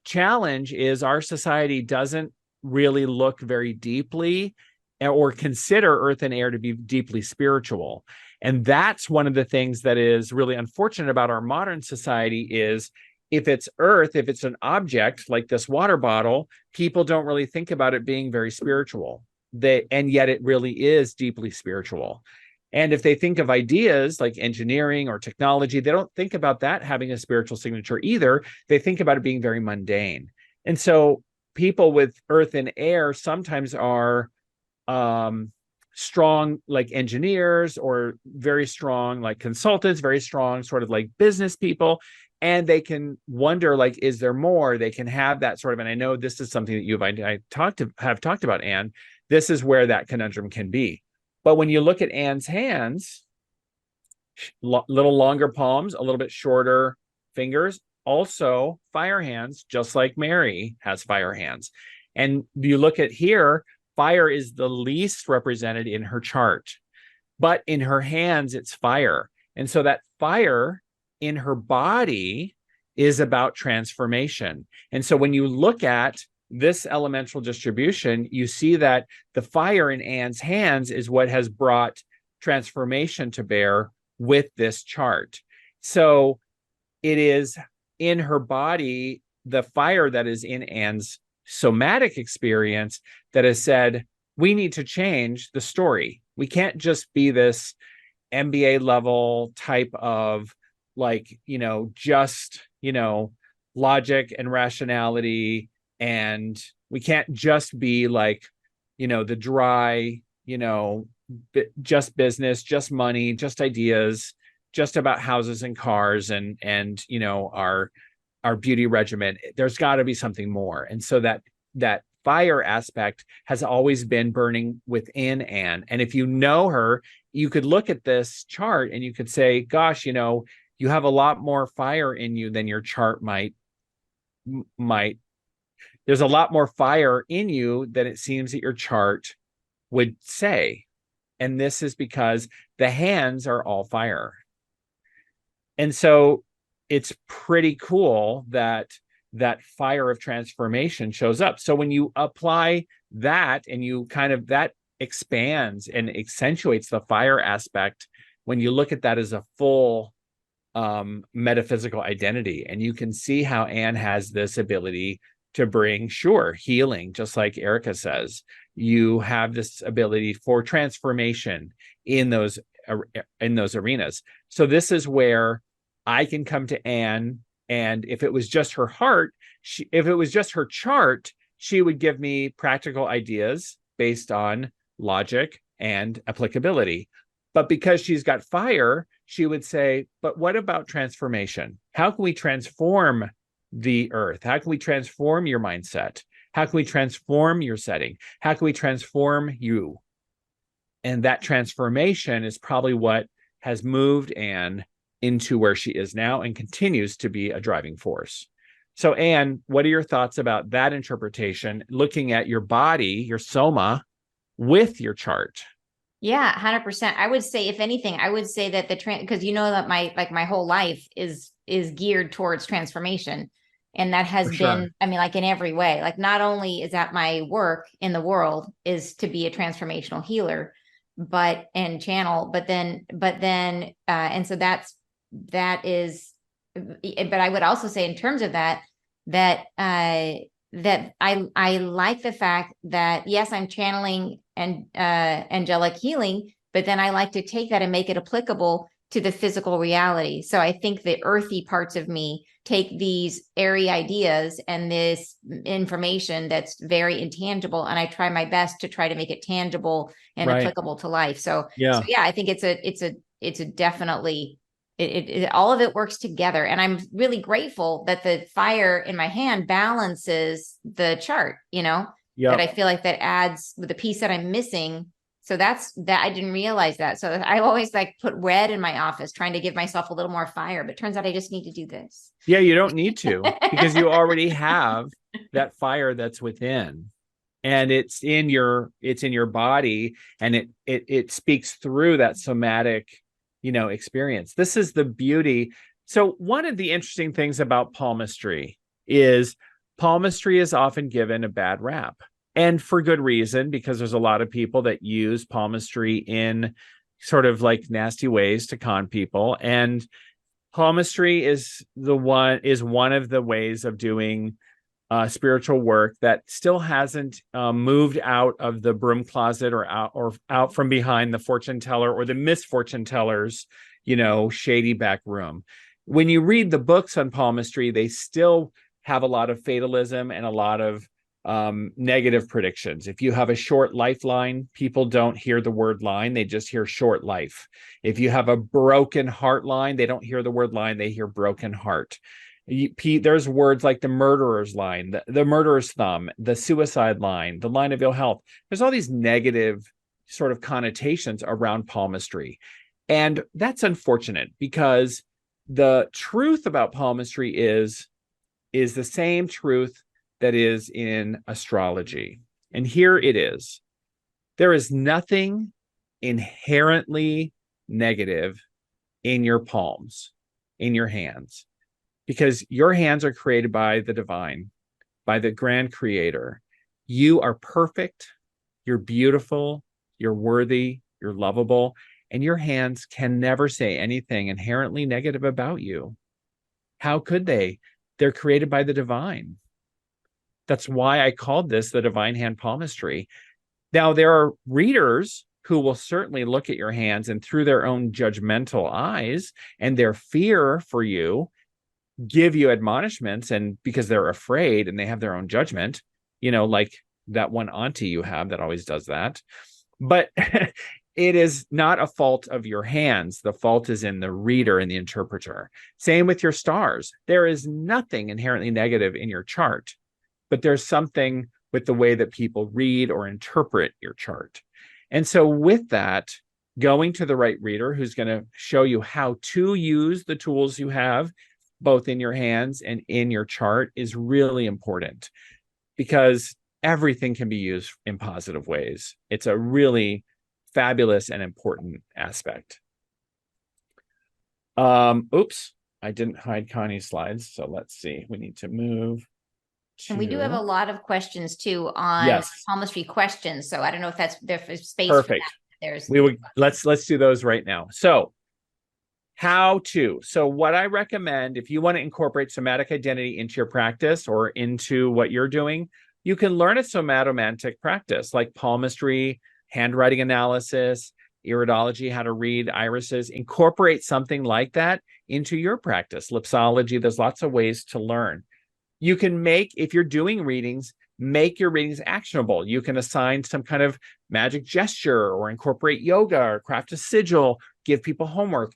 challenge is our society doesn't really look very deeply or consider earth and air to be deeply spiritual. And that's one of the things that is really unfortunate about our modern society is if it's earth, if it's an object like this water bottle, people don't really think about it being very spiritual. And yet it really is deeply spiritual. And if they think of ideas like engineering or technology, they don't think about that having a spiritual signature either. They think about it being very mundane. And so people with earth and air sometimes are strong like engineers, or very strong like consultants, very strong sort of like business people. And they can wonder, like, is there more? They can have that sort of, and I know this is something that have talked about, Anne. This is where that conundrum can be. But when you look at Anne's hands, little longer palms, a little bit shorter fingers, also fire hands, just like Mary has fire hands. And you look at here, fire is the least represented in her chart, but in her hands, it's fire. And so that fire in her body is about transformation. And so when you look at this elemental distribution, you see that the fire in Anne's hands is what has brought transformation to bear with this chart. So it is in her body, the fire that is in Anne's somatic experience that has said, we need to change the story. We can't just be this MBA level type of like, just, logic and rationality. And we can't just be like, the dry, just business, just money, just ideas, just about houses and cars and our beauty regimen. There's got to be something more. And so that fire aspect has always been burning within Anne. And if you know her, you could look at this chart and you could say, gosh, you have a lot more fire in you than your chart might. There's a lot more fire in you than it seems that your chart would say. And this is because the hands are all fire. And so it's pretty cool that fire of transformation shows up. So when you apply that and you that expands and accentuates the fire aspect, when you look at that as a full metaphysical identity, and you can see how Anne has this ability to bring, healing, just like Erica says. You have this ability for transformation in those arenas. So this is where I can come to Anne, and if it was just her heart, if it was just her chart, she would give me practical ideas based on logic and applicability. But because she's got fire, she would say, but what about transformation? How can we transform the earth? How can we transform your mindset? How can we transform your setting? How can we transform you? And that transformation is probably what has moved Anne into where she is now and continues to be a driving force. So, Anne, what are your thoughts about that interpretation, looking at your body, your soma, with your chart? Yeah, 100%. I would say, if anything, I would say that because you know that my whole life is geared towards transformation. And that has been, I mean, like in every way, like not only is that my work in the world is to be a transformational healer, and channel, and so that is, but I would also say in terms of that I like the fact that, yes, I'm channeling and angelic healing, but then I like to take that and make it applicable to the physical reality. So I think the earthy parts of me take these airy ideas and this information that's very intangible, and I try my best to try to make it tangible and applicable to life. So yeah, I think it's a definitely, all of it works together. And I'm really grateful that the fire in my hand balances the chart, that I feel like that adds with the piece that I'm missing. So that I didn't realize that. So I always like put red in my office, trying to give myself a little more fire, but turns out I just need to do this. Yeah, you don't need to, because you already have that fire that's within, and it's in your body, and it speaks through that somatic, experience. This is the beauty. So one of the interesting things about palmistry is often given a bad rap. And for good reason, because there's a lot of people that use palmistry in sort of like nasty ways to con people. And palmistry is one of the ways of doing spiritual work that still hasn't moved out of the broom closet or out from behind the fortune teller or the misfortune teller's, shady back room. When you read the books on palmistry, they still have a lot of fatalism and a lot of negative predictions. If you have a short lifeline, people don't hear the word line, they just hear short life. If you have a broken heart line, they don't hear the word line, they hear broken heart. There's words like the murderer's line, the murderer's thumb, the suicide line, the line of ill health. There's all these negative sort of connotations around palmistry. And that's unfortunate, because the truth about palmistry is the same truth that is in astrology. And here it is. There is nothing inherently negative in your palms, in your hands, because your hands are created by the divine, by the grand creator. You are perfect, you're beautiful, you're worthy, you're lovable, and your hands can never say anything inherently negative about you. How could they? They're created by the divine. That's why I called this the divine hand palmistry. Now, there are readers who will certainly look at your hands, and through their own judgmental eyes and their fear for you, give you admonishments, and because they're afraid and they have their own judgment, like that one auntie you have that always does that. But it is not a fault of your hands. The fault is in the reader and the interpreter. Same with your stars. There is nothing inherently negative in your chart, but there's something with the way that people read or interpret your chart. And so with that, going to the right reader who's going to show you how to use the tools you have, both in your hands and in your chart, is really important, because everything can be used in positive ways. It's a really fabulous and important aspect. Oops, I didn't hide Connie's slides. So let's see, we need to move. And we do have a lot of questions too on palmistry questions. So I don't know if there's space. Perfect. For that. Let's do those right now. So so what I recommend, if you want to incorporate somatic identity into your practice or into what you're doing, you can learn a somatomantic practice like palmistry, handwriting analysis, iridology, how to read irises. Incorporate something like that into your practice. Lipsology, there's lots of ways to learn. You can if you're doing readings, make your readings actionable. You can assign some kind of magic gesture or incorporate yoga or craft a sigil, give people homework.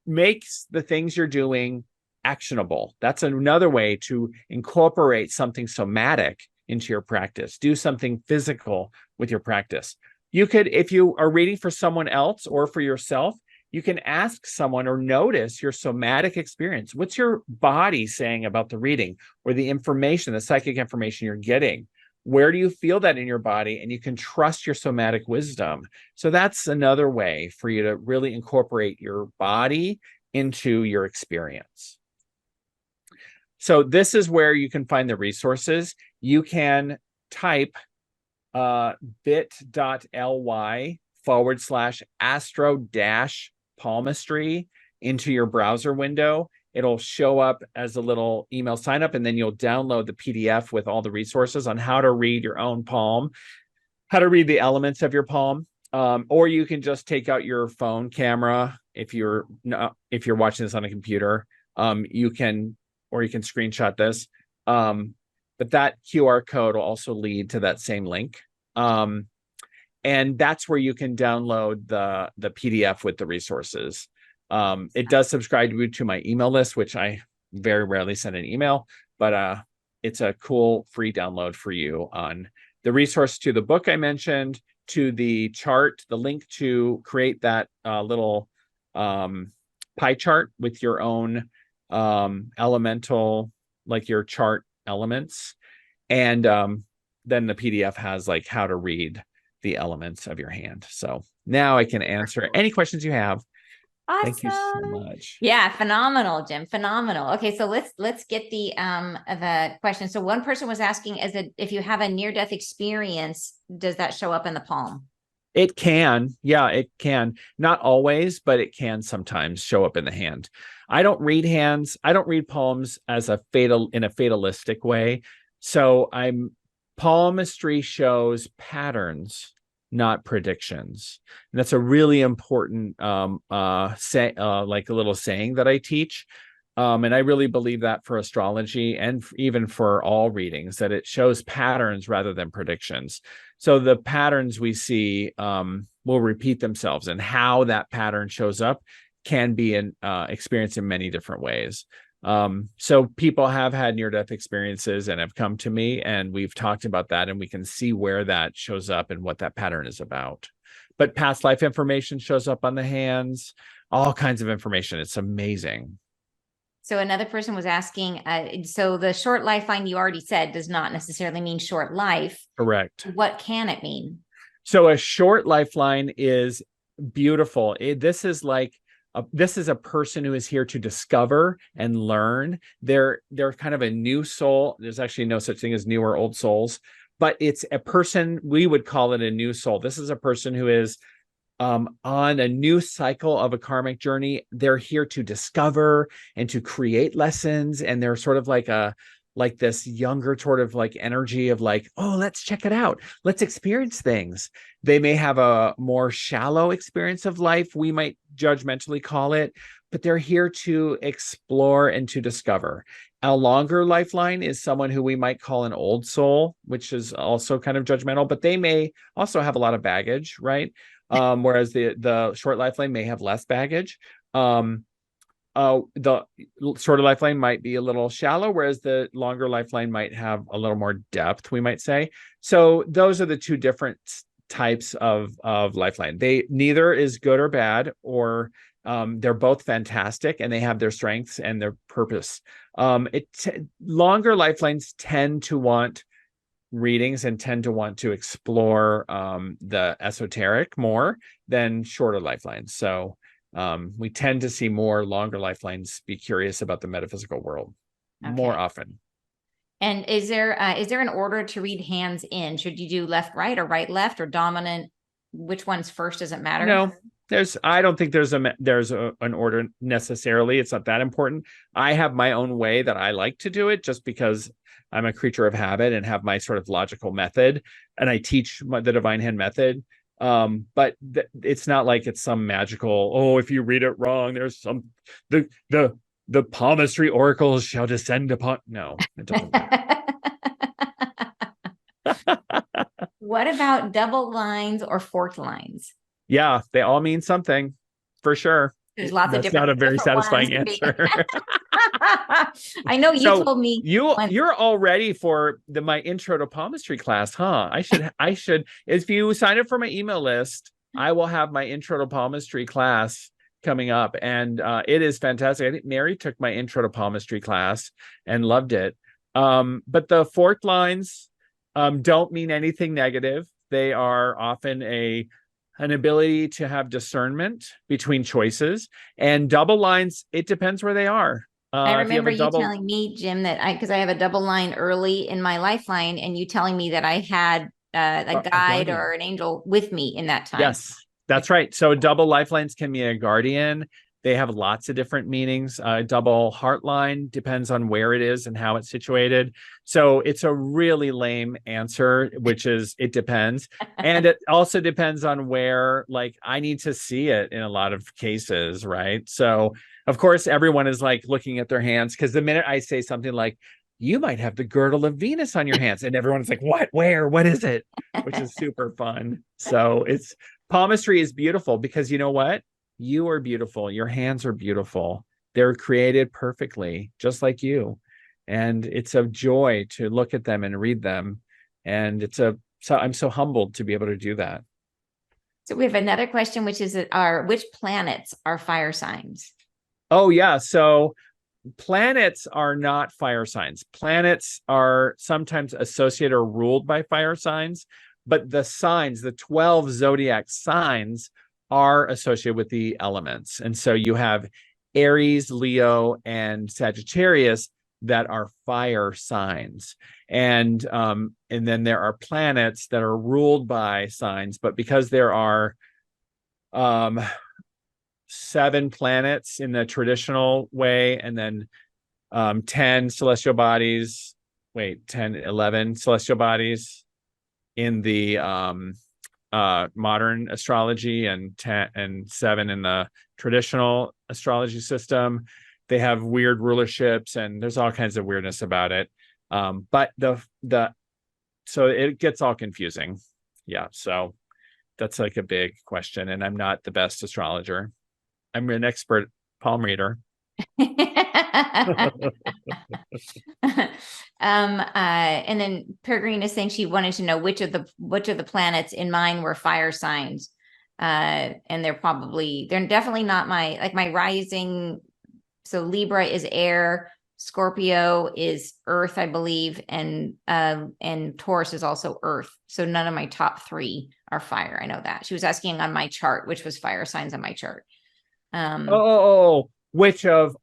Makes the things you're doing actionable. That's another way to incorporate something somatic into your practice. Do something physical with your practice. You could, if you are reading for someone else or for yourself, you can ask someone or notice your somatic experience. What's your body saying about the reading or the information, the psychic information you're getting? Where do you feel that in your body? And you can trust your somatic wisdom. So that's another way for you to really incorporate your body into your experience. So this is where you can find the resources. You can type bit.ly/astro-palmistry into your browser window. It'll show up as a little email sign up, and then you'll download the PDF with all the resources on how to read your own palm, how to read the elements of your palm. Or you can just take out your phone camera if you're watching this on a computer. You can screenshot this. But that QR code will also lead to that same link. And that's where you can download the PDF with the resources. It does subscribe to my email list, which I very rarely send an email, but it's a cool free download for you on the resource to the book I mentioned, to the chart, the link to create that little pie chart with your own elemental, like your chart elements. And then the PDF has like how to read the elements of your hand. So now I can answer any questions you have. Awesome. Thank you so much. Yeah, phenomenal, Jim. Phenomenal. Okay, so let's get the question. So one person was asking, if you have a near-death experience, does that show up in the palm? It can. Yeah, it can. Not always, but it can sometimes show up in the hand. I don't read hands. I don't read palms as in a fatalistic way. So palmistry shows patterns, not predictions. And that's a really important like a little saying that I teach. And I really believe that for astrology and even for all readings, that it shows patterns rather than predictions. So the patterns we see will repeat themselves, and how that pattern shows up can be experienced in many different ways. So people have had near-death experiences and have come to me, and we've talked about that, and we can see where that shows up and what that pattern is about. But past life information shows up on the hands, all kinds of information. It's amazing. So another person was asking, so the short lifeline you already said does not necessarily mean short life. Correct. What can it mean? So a short lifeline is beautiful. This is a person who is here to discover and learn. They're kind of a new soul. There's actually no such thing as new or old souls, but it's a person, we would call it a new soul. This is a person who is on a new cycle of a karmic journey. They're here to discover and to create lessons. And they're sort of like this younger sort of like energy of like, oh, let's check it out. Let's experience things. They may have a more shallow experience of life, we might judgmentally call it, but they're here to explore and to discover. A longer lifeline is someone who we might call an old soul, which is also kind of judgmental, but they may also have a lot of baggage, right? Whereas the short lifeline may have less baggage. The shorter lifeline might be a little shallow, whereas the longer lifeline might have a little more depth, we might say. So those are the two different types of lifeline. Neither is good or bad, or they're both fantastic, and they have their strengths and their purpose. Longer lifelines tend to want readings and tend to want to explore the esoteric more than shorter lifelines. So we tend to see more longer lifelines be curious about the metaphysical world more often. And is there an order to read hands in? Should you do left, right, or right, left, or dominant? Which one's first? Does it matter? No, I don't think there's an order necessarily. It's not that important. I have my own way that I like to do it, just because I'm a creature of habit and have my sort of logical method, and I teach the divine hand method. But it's not like it's some magical, oh, if you read it wrong, there's some the palmistry oracles shall descend upon. No, it doesn't matter. What about double lines or forked lines? Yeah, they all mean something for sure. There's lots of different. That's not a very satisfying answer. I know you So told me you're all ready for my intro to palmistry class, huh? I should, if you sign up for my email list, I will have my intro to palmistry class coming up, and it is fantastic. I think Mary took my intro to palmistry class and loved it. But the forked lines don't mean anything negative. They are often an ability to have discernment between choices, and double lines, it depends where they are. I If you have remember a you double, telling me, Jim, that because I have a double line early in my lifeline, and you telling me that I had a a guide guardian. or an angel with me in that time. Yes, that's right. So double lifelines can be a guardian. They have lots of different meanings. Double heart line depends on where it is and how it's situated. So it's a really lame answer, which is it depends. And it also depends on where, like, I need to see it in a lot of cases, right? So, of course, everyone is like looking at their hands, because the minute I say something like, you might have the girdle of Venus on your hands, and everyone's like, what, where, what is it? Which is super fun. So palmistry is beautiful because you know what? You are beautiful. Your hands are beautiful. They're created perfectly, just like you. And it's a joy to look at them and read them. And so I'm so humbled to be able to do that. So we have another question, which is which planets are fire signs? Oh, yeah. So planets are not fire signs. Planets are sometimes associated or ruled by fire signs, but the signs, the 12 zodiac signs, are associated with the elements. And so you have Aries, Leo, and Sagittarius that are fire signs. And then there are planets that are ruled by signs, but because there are 7 planets in the traditional way, and then 10 celestial bodies, 11 celestial bodies in the modern astrology, and 7 in the traditional astrology system. They have weird rulerships, and there's all kinds of weirdness about it. But so it gets all confusing. Yeah, so that's like a big question, and I'm not the best astrologer. I'm an expert palm reader. And then Peregrine is saying she wanted to know which of the planets in mine were fire signs. And they're definitely not my rising. So Libra is air, Scorpio is earth, I believe, and Taurus is also earth. So none of my top 3 are fire. I know that. She was asking on my chart, which was fire signs on my chart. Which of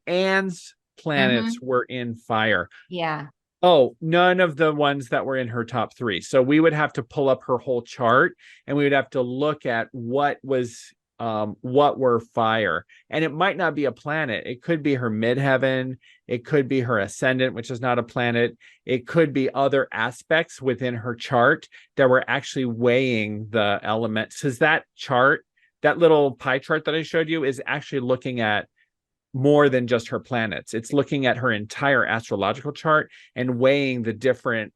Anne's planets were in fire? Yeah. Oh, none of the ones that were in her top 3. So we would have to pull up her whole chart, and we would have to look at what were fire. And it might not be a planet. It could be her midheaven. It could be her ascendant, which is not a planet. It could be other aspects within her chart that were actually weighing the elements. Because that chart, that little pie chart that I showed you, is actually looking at more than just her planets. It's looking at her entire astrological chart and weighing the different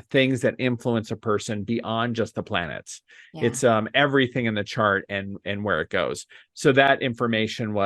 things that influence a person beyond just the planets. Yeah. It's everything in the chart and where it goes. So that information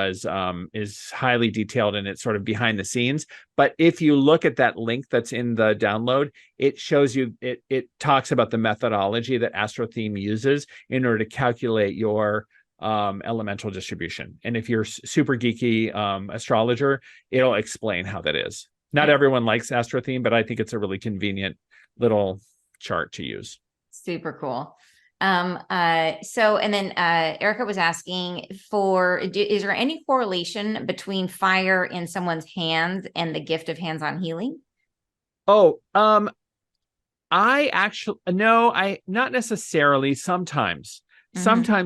is highly detailed, and it's sort of behind the scenes. But if you look at that link that's in the download, it shows you, it talks about the methodology that AstroTheme uses in order to calculate your elemental distribution. And if you're super geeky astrologer, it'll explain how that is. Not everyone likes AstroTheme, but I think it's a really convenient little chart to use. Super cool. And then Erica was asking is there any correlation between fire in someone's hands and the gift of hands-on healing? I actually, no, not necessarily. Sometimes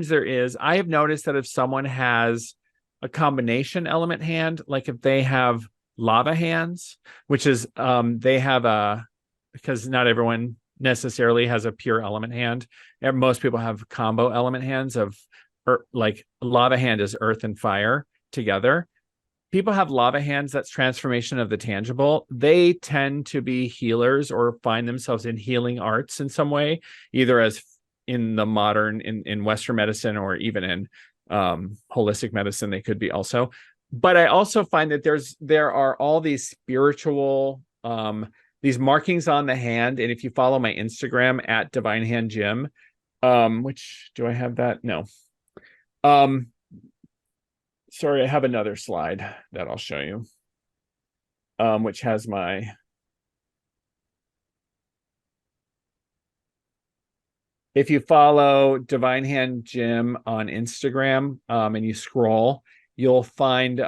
there is. I have noticed that if someone has a combination element hand, like if they have lava hands, which is because not everyone necessarily has a pure element hand. Most people have combo element hands like lava hand is earth and fire together. People have lava hands, that's transformation of the tangible. They tend to be healers or find themselves in healing arts in some way, either as in the modern, in Western medicine, or even in holistic medicine, they could be also. but I also find that there are all these spiritual these markings on the hand. And if you follow my Instagram at Divine Hand Jim, which do I have that? No. Sorry, I have another slide that I'll show you. Which has my if you follow Divine Hand Jim on Instagram, and you scroll, you'll find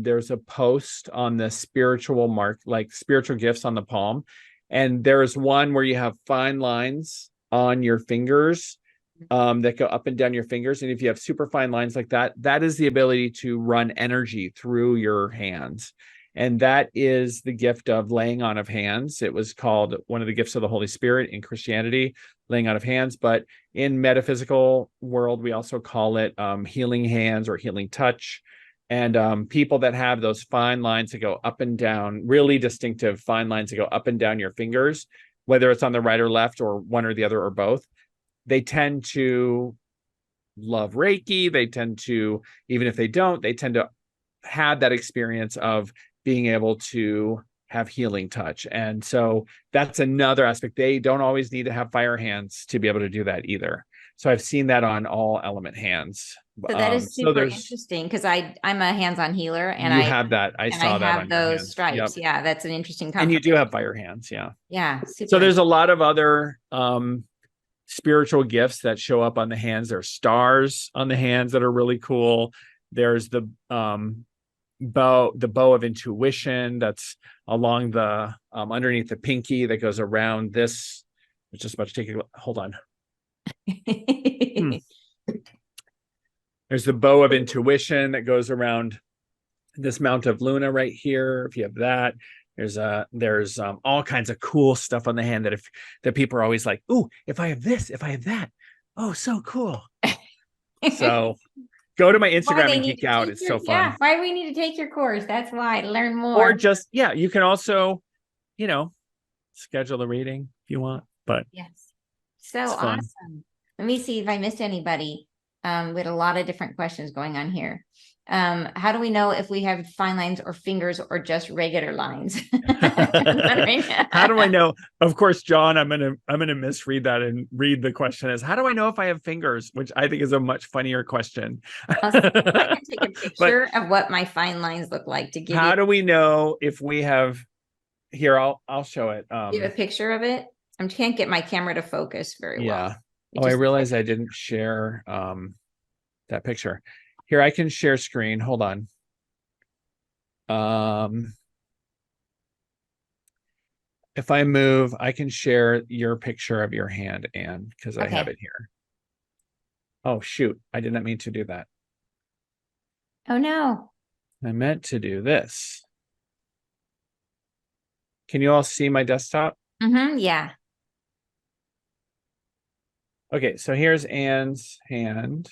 there's a post on the spiritual mark, like spiritual gifts on the palm. And there's one where you have fine lines on your fingers that go up and down your fingers. And if you have super fine lines like that, that is the ability to run energy through your hands. And that is the gift of laying on of hands. It was called one of the gifts of the Holy Spirit in Christianity, laying on of hands. But in metaphysical world, we also call it healing hands or healing touch. And people that have those fine lines that go up and down, really distinctive fine lines that go up and down your fingers, whether it's on the right or left or one or the other or both, they tend to love Reiki. They tend to, even if they don't, they tend to have that experience of being able to have healing touch. And so that's another aspect. They don't always need to have fire hands to be able to do that either. So I've seen that on all element hands. So that is super interesting, because I'm a hands-on healer, and you I have that. I saw that have on your those hands. stripes. Yep. Yeah, that's an interesting And you do have fire hands. Yeah. Yeah. Super So there's a lot of other spiritual gifts that show up on the hands. There are stars on the hands that are really cool. There's the bow of intuition that's along the underneath the pinky that goes around this. It's just about to take a hold on. There's the bow of intuition that goes around this Mount of Luna right here. If you have that, there's all kinds of cool stuff on the hand that people are always like, ooh, if I have this, if I have that, oh, so cool. So go to my Instagram and geek out. It's so fun. Yeah, why we need to take your course. That's why. Learn more. Or just, yeah, you can also, schedule a reading if you want. But yes. So awesome. Let me see if I missed anybody. We had a lot of different questions going on here. How do we know if we have fine lines or fingers or just regular lines? How do I know? Of course, John, I'm gonna misread that and read the question as, how do I know if I have fingers? Which I think is a much funnier question. I can take a picture of what my fine lines look like to give you. How do we know if we have? Here, I'll show it. You have a picture of it? I can't get my camera to focus very well. I realized I didn't share that picture. Here, I can share screen. Hold on. If I move, I can share your picture of your hand, Anne, because I have it here. Oh, shoot. I did not mean to do that. Oh, no. I meant to do this. Can you all see my desktop? Yeah. Okay, so here's Anne's hand.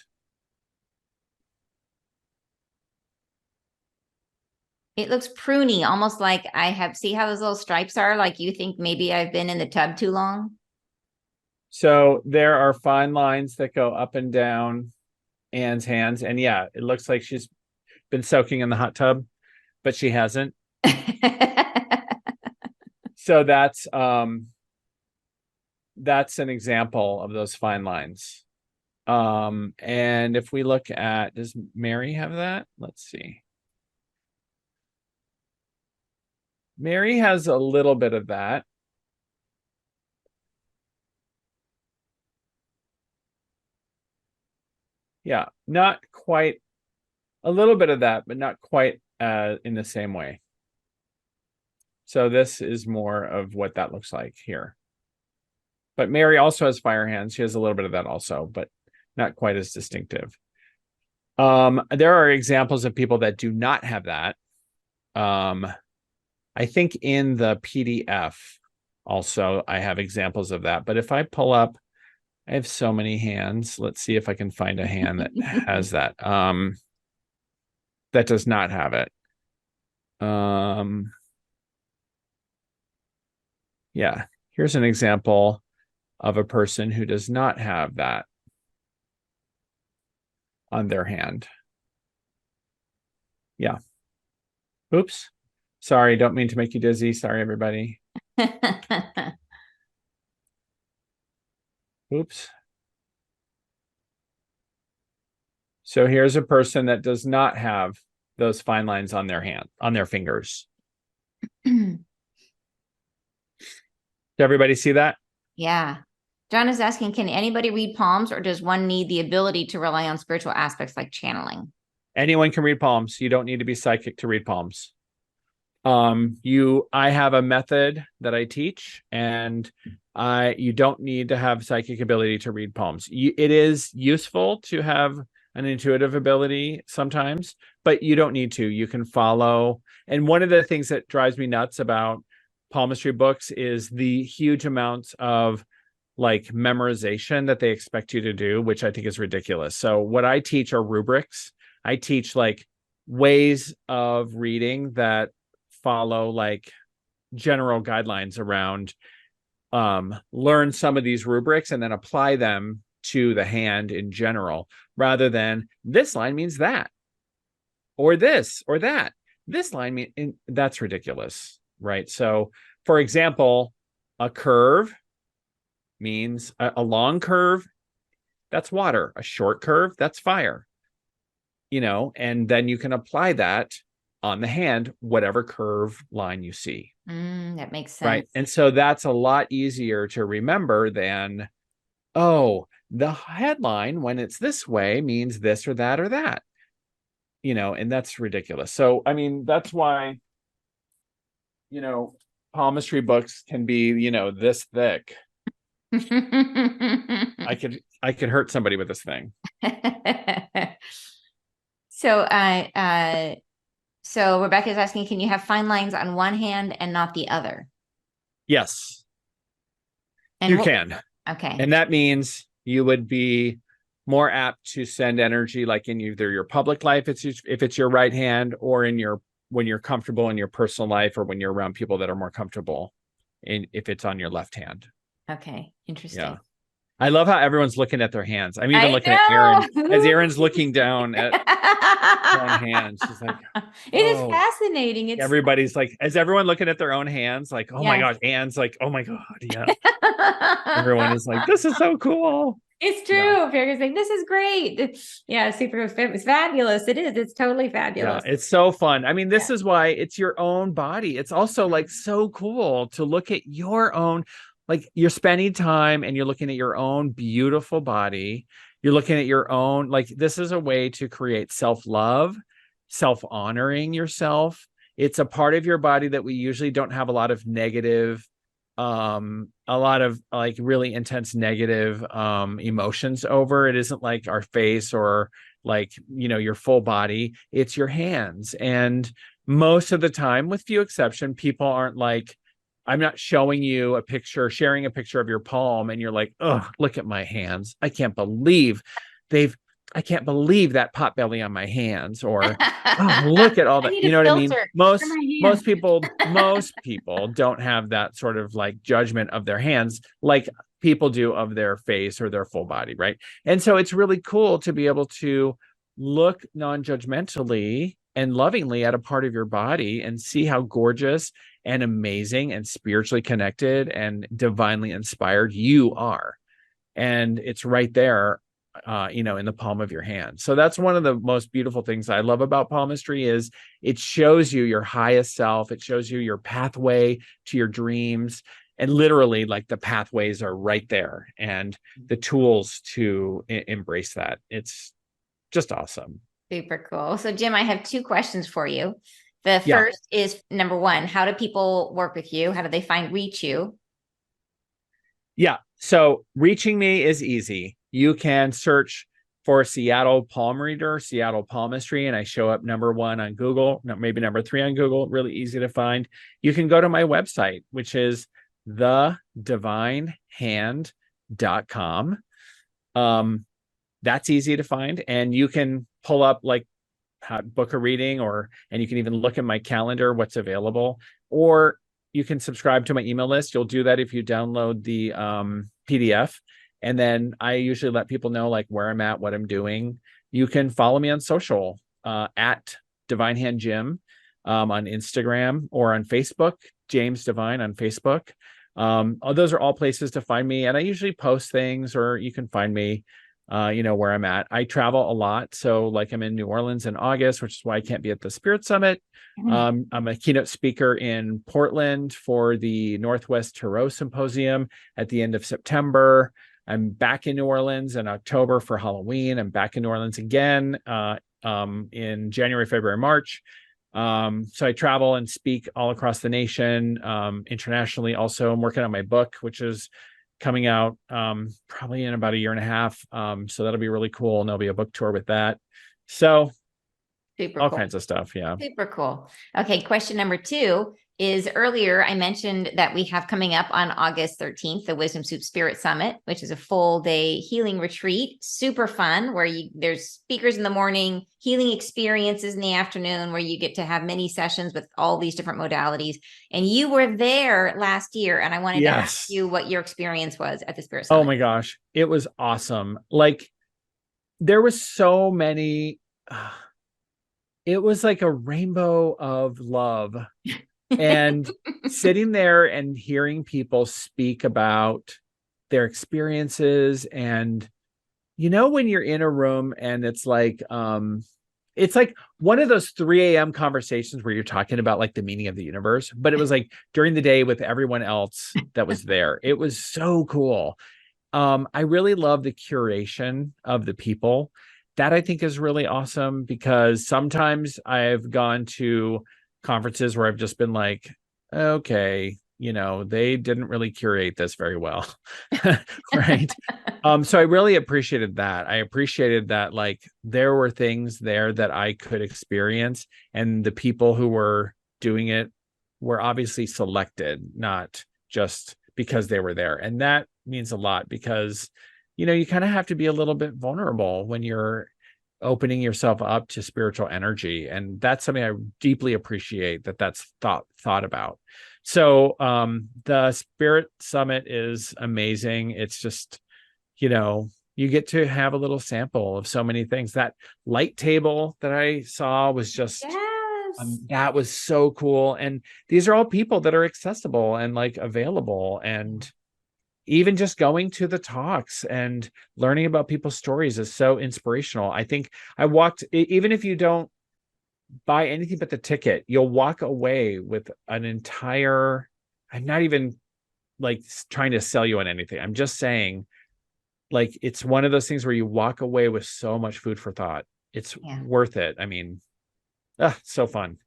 It looks pruny, almost like I have, see how those little stripes are? Like you think maybe I've been in the tub too long? So there are fine lines that go up and down Anne's hands. And yeah, it looks like she's been soaking in the hot tub, but she hasn't. So that's an example of those fine lines. And if we look at, does Mary have that? Let's see. Mary has a little bit of that. Yeah, not quite, a little bit of that, but not quite in the same way. So this is more of what that looks like here. But Mary also has fire hands. She has a little bit of that also, but not quite as distinctive. There are examples of people that do not have that. I think in the PDF also I have examples of that. But if I pull up, I have so many hands. Let's see if I can find a hand that has that. That does not have it. Yeah, here's an example of a person who does not have that on their hand. Yeah. Oops. Sorry, don't mean to make you dizzy. Sorry, everybody. Oops. So here's a person that does not have those fine lines on their fingers. Does everybody see that? Yeah. John is asking, can anybody read palms, or does one need the ability to rely on spiritual aspects like channeling? Anyone can read palms. You don't need to be psychic to read palms. I have a method that I teach, and you don't need to have psychic ability to read palms. It is useful to have an intuitive ability sometimes, but you don't need to. You can follow. And one of the things that drives me nuts about palmistry books is the huge amounts of like memorization that they expect you to do, which I think is ridiculous. So what I teach are rubrics. I teach like ways of reading that follow like general guidelines around learn some of these rubrics and then apply them to the hand in general, rather than this line means that, or this or that. This line means that's ridiculous, right? So, for example, a curve means a long curve, that's water. A short curve, that's fire. And then you can apply that on the hand, whatever curve line you see. That makes sense. Right. And so that's a lot easier to remember than, oh, the headline, when it's this way, means this or that or that. And that's ridiculous. So, I mean, that's why, palmistry books can be, this thick. I could hurt somebody with this thing. So Rebecca's asking, can you have fine lines on one hand and not the other? Yes, and you can. Okay. And that means you would be more apt to send energy like in either your public life, if it's your right hand, or when you're comfortable in your personal life, or when you're around people that are more comfortable if it's on your left hand. Okay. Interesting. Yeah. I love how everyone's looking at their hands. I'm even looking at Erin as Erin's looking down at her own hands. She's like, it is fascinating. Everybody's like, is everyone looking at their own hands? Like, oh my gosh, Anne's like, oh my God. Yeah. Everyone is like, this is so cool. It's true. Fergus like, this is great. Yeah, it's fabulous. It is. It's totally fabulous. Yeah, it's so fun. I mean, this is why it's your own body. It's also like so cool to look at your own, like you're spending time and you're looking at your own beautiful body. You're looking at your own, like this is a way to create self-love, self-honoring yourself. It's a part of your body that we usually don't have a lot of negative, a lot of like really intense negative emotions over. It isn't like our face or like, your full body. It's your hands. And most of the time, with few exception, people aren't like, I'm not showing you a picture, sharing a picture of your palm, and you're like, oh, look at my hands. I can't believe that pot belly on my hands, or oh, look at all that. You know what I mean? Most people don't have that sort of like judgment of their hands like people do of their face or their full body, right? And so it's really cool to be able to look non-judgmentally and lovingly at a part of your body and see how gorgeous and amazing and spiritually connected and divinely inspired you are. And it's right there, in the palm of your hand. So that's one of the most beautiful things I love about palmistry is it shows you your highest self. It shows you your pathway to your dreams. And literally, like the pathways are right there and the tools to embrace that. It's just awesome. Super cool. So Jim, I have 2 questions for you. The first is, number 1, how do people work with you? How do they reach you? Yeah. So reaching me is easy. You can search for Seattle Palm Reader, Seattle Palmistry, and I show up number 1 on Google, maybe number 3 on Google, really easy to find. You can go to my website, which is thedivinehand.com. That's easy to find. And you can pull up like book a reading, and you can even look at my calendar, what's available, or you can subscribe to my email list. You'll do that if you download the PDF. And then I usually let people know like where I'm at, what I'm doing. You can follow me on social at Divine Hand Jim. on Instagram or on Facebook, James Divine on Facebook. Those are all places to find me. And I usually post things, or you can find me, where I'm at. I travel a lot. So like I'm in New Orleans in August, which is why I can't be at the Spirit Summit. I'm a keynote speaker in Portland for the Northwest Tarot Symposium at the end of September. I'm back in New Orleans in October for Halloween. I'm back in New Orleans again in January, February, March. So I travel and speak all across the nation, internationally. Also, I'm working on my book, which is coming out probably in about a year and a half. So that'll be really cool. And there'll be a book tour with that. So Super all cool. kinds of stuff. Yeah. Super cool. Okay. Question number 2 is, earlier I mentioned that we have coming up on August 13th, the Wisdom Soup Spirit Summit, which is a full day healing retreat. Super fun, where there's speakers in the morning, healing experiences in the afternoon, where you get to have many sessions with all these different modalities. And you were there last year, and I wanted to ask you what your experience was at the Spirit Summit. Oh my gosh. It was awesome. Like, there was so many, it was like a rainbow of love. And sitting there and hearing people speak about their experiences, and when you're in a room and it's like one of those 3 a.m. conversations where you're talking about like the meaning of the universe, but it was like during the day with everyone else that was there. It was so cool. I really love the curation of the people. That I think is really awesome, because sometimes I've gone to conferences where I've just been like, okay, they didn't really curate this very well. Right. So I really appreciated that. I appreciated that, like, there were things there that I could experience, and the people who were doing it were obviously selected, not just because they were there. And that means a lot, because, you kind of have to be a little bit vulnerable when you're opening yourself up to spiritual energy. And that's something I deeply appreciate, that's thought about. So the Spirit Summit is amazing. It's just, you get to have a little sample of so many things. That light table that I saw was just, that was so cool. And these are all people that are accessible and like available. And even just going to the talks and learning about people's stories is so inspirational. I think even if you don't buy anything but the ticket, you'll walk away with an entire, I'm not even like trying to sell you on anything. I'm just saying, like, it's one of those things where you walk away with so much food for thought. It's worth it. I mean, so fun.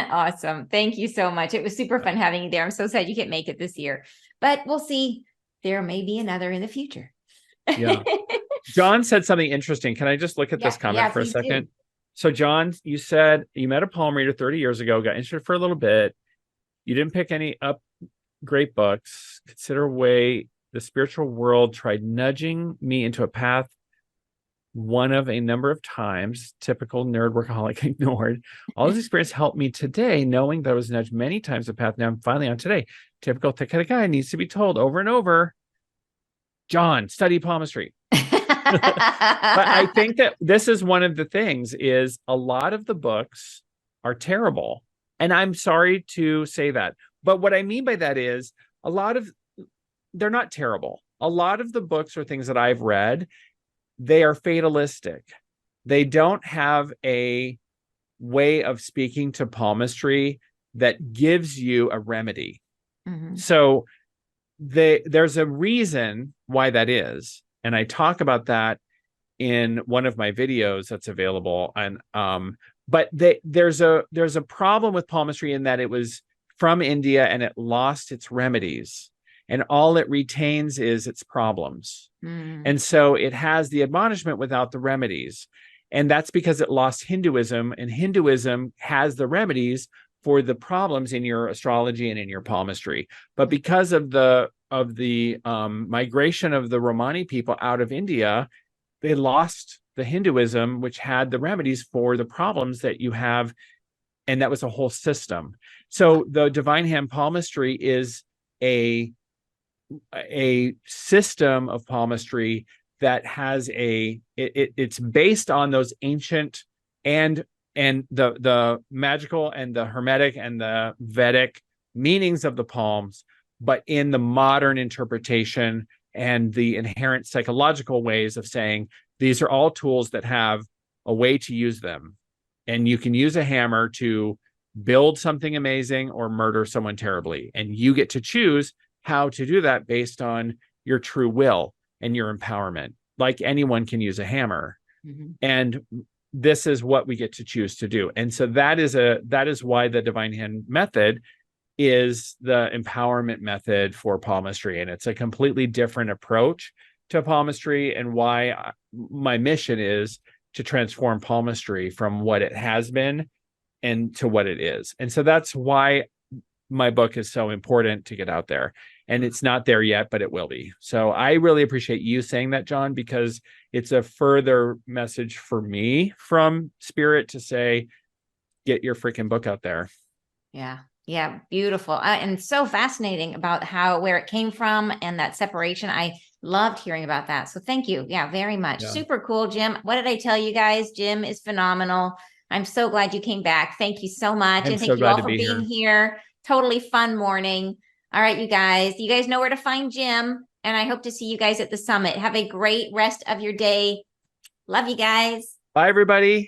Awesome. Thank you so much. It was super fun having you there. I'm so sad you can't make it this year, but we'll see. There may be another in the future. Yeah. John said something interesting. Can I just look at this comment for a second? Do. So John, you said you met a palm reader 30 years ago, got interested for a little bit. You didn't pick any up great books. Consider way the spiritual world tried nudging me into a path one of a number of times. Typical nerd workaholic ignored. All this experience helped me today, knowing that I was nudged many times the path now I'm finally on today. Typical thick-headed guy needs to be told over and over. John, study palmistry. But I think that this is one of the things, is a lot of the books are terrible. And I'm sorry to say that. But what I mean by that is they're not terrible. A lot of the books or things that I've read, they are fatalistic. They don't have a way of speaking to palmistry that gives you a remedy. Mm-hmm. So there's a reason why that is. And I talk about that in one of my videos that's available. And but there's a problem with palmistry in that it was from India and it lost its remedies. And all it retains is its problems. Mm. And so it has the admonishment without the remedies. And that's because it lost Hinduism, and Hinduism has the remedies for the problems in your astrology and in your palmistry. But because of the migration of the Romani people out of India, they lost the Hinduism, which had the remedies for the problems that you have. And that was a whole system. So the Divine Hand palmistry is a system of palmistry that has it's based on those ancient and and the magical and the hermetic and the Vedic meanings of the palms, but in the modern interpretation and the inherent psychological ways of saying these are all tools that have a way to use them. And you can use a hammer to build something amazing or murder someone terribly. And you get to choose how to do that based on your true will and your empowerment. Like anyone can use a hammer. Mm-hmm. And this is what we get to choose to do. And so that is why the divine hand method is the empowerment method for palmistry. And it's a completely different approach to palmistry, and why my mission is to transform palmistry from what it has been and to what it is. And so that's why my book is so important to get out there. And it's not there yet, but it will be. So I really appreciate you saying that, John, because it's a further message for me from Spirit to say, get your freaking book out there. Yeah. Yeah. Beautiful. And so fascinating about where it came from and that separation. I loved hearing about that. So thank you. Yeah, very much. Yeah. Super cool, Jim. What did I tell you guys? Jim is phenomenal. I'm so glad you came back. Thank you so much. And thank you all for being here. Totally fun morning. All right, you guys know where to find Jim. And I hope to see you guys at the summit. Have a great rest of your day. Love you guys. Bye, everybody.